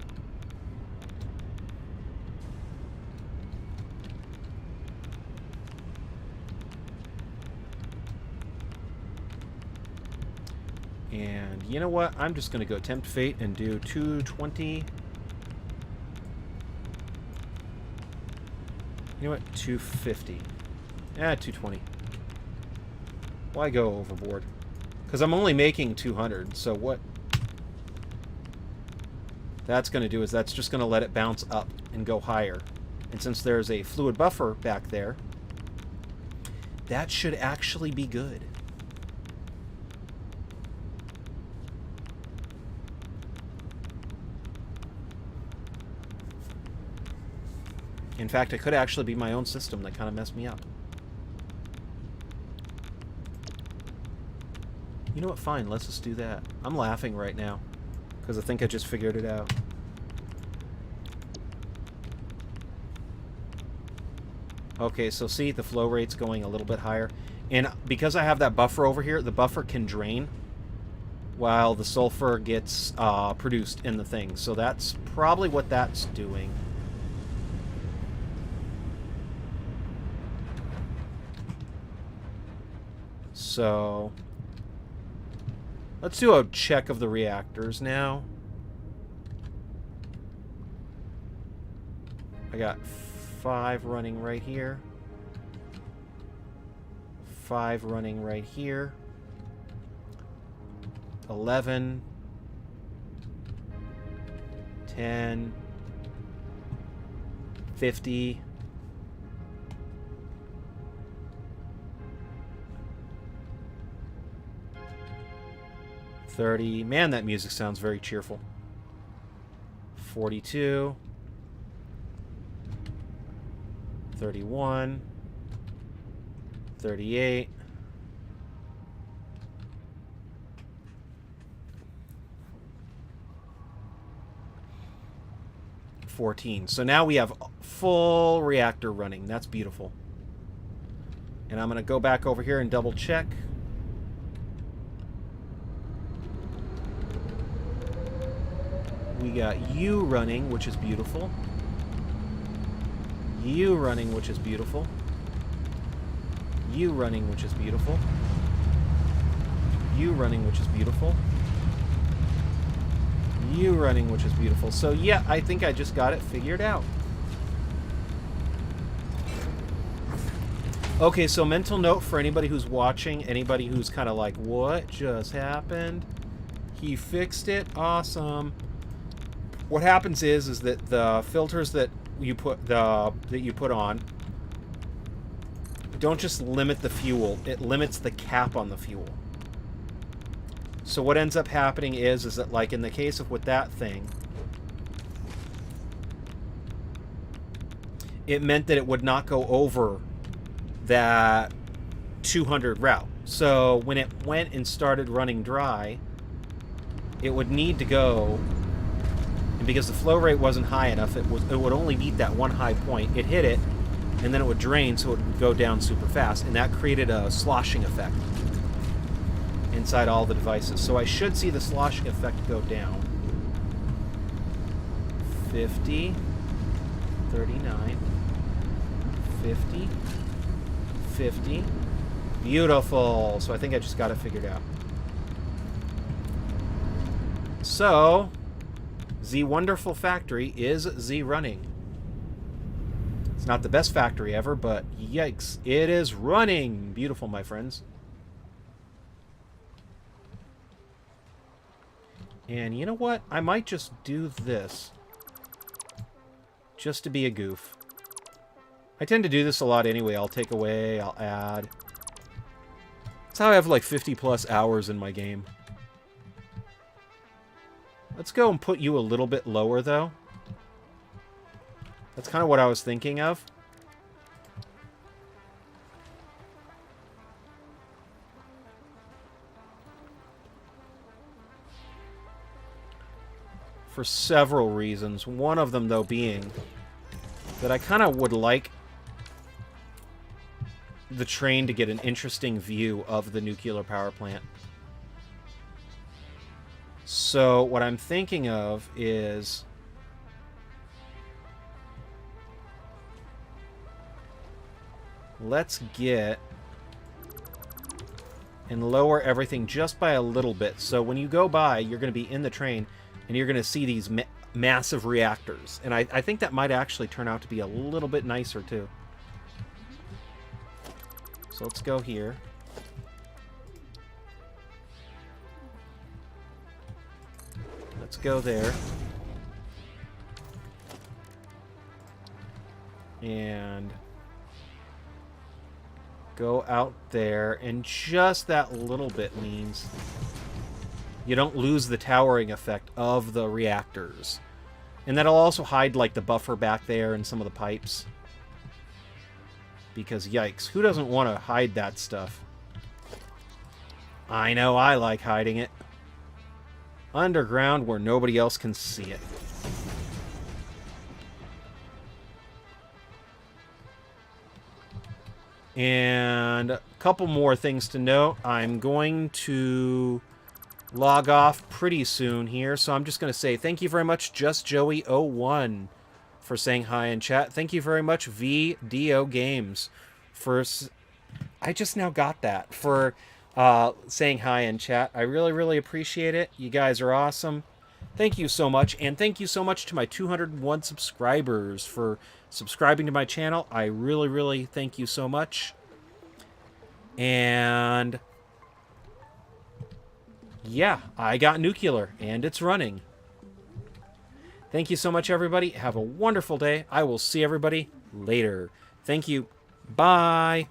And you know what? I'm just going to go tempt fate and do 220. You know what? 250. 220. Why go overboard? Because I'm only making 200, so what that's going to do is that's just going to let it bounce up and go higher. And since there's a fluid buffer back there, That should actually be good. In fact, it could actually be my own system that kind of messed me up. You know what? Fine, let's just do that. I'm laughing right now because I think I just figured it out. Okay, so see, the flow rate's going a little bit higher. And because I have that buffer over here, the buffer can drain while the sulfur gets produced in the thing. So that's probably what that's doing. So let's do a check of the reactors now. I got 5 running right here. 5 running right here. 11. 10. 50. 30. Man, that music sounds very cheerful. 42. 31. 38. 14. So now we have full reactor running. That's beautiful. And I'm going to go back over here and double check. We got U running, which is beautiful. U running, which is beautiful. U running, which is beautiful. U running, which is beautiful. U running, which is beautiful. So yeah, I think I just got it figured out. Okay, so mental note for anybody who's watching, anybody who's kind of like, what just happened? He fixed it. Awesome. What happens is that the filters that you put on don't just limit the fuel, it limits the cap on the fuel. So what ends up happening is that, like in the case of with that thing, it meant that it would not go over that 200 route. So when it went and started running dry, it would need to go, and because the flow rate wasn't high enough, it would only meet that one high point. It hit it, and then it would drain, so it would go down super fast, and that created a sloshing effect inside all the devices. So I should see the sloshing effect go down. 50, 39, 50, 50. Beautiful. So I think I just got it figured out. So the wonderful factory is Z running. It's not the best factory ever, but yikes, it is running. Beautiful, my friends. And you know what? I might just do this. Just to be a goof. I tend to do this a lot anyway. I'll take away, I'll add. That's how I have like 50 plus hours in my game. Let's go and put you a little bit lower, though. That's kind of what I was thinking of. For several reasons. One of them, though, being that I kind of would like the train to get an interesting view of the nuclear power plant. So what I'm thinking of is let's get and lower everything just by a little bit. So when you go by, you're going to be in the train and you're going to see these massive reactors. And I think that might actually turn out to be a little bit nicer too. So let's go here. Let's go there. And go out there, and just that little bit means you don't lose the towering effect of the reactors. And that'll also hide, like, the buffer back there and some of the pipes. Because, yikes, who doesn't want to hide that stuff? I know I like hiding it. Underground where nobody else can see it. And a couple more things to note. I'm going to log off pretty soon here, so I'm just going to say thank you very much, JustJoey01, for saying hi in chat. Thank you very much, VDO Games, for... I just now got that, for saying hi in chat. I really, really appreciate it. You guys are awesome. Thank you so much, and thank you so much to my 201 subscribers for subscribing to my channel. I really, really thank you so much. And yeah, I got nuclear, and it's running. Thank you so much, everybody. Have a wonderful day. I will see everybody later. Thank you. Bye.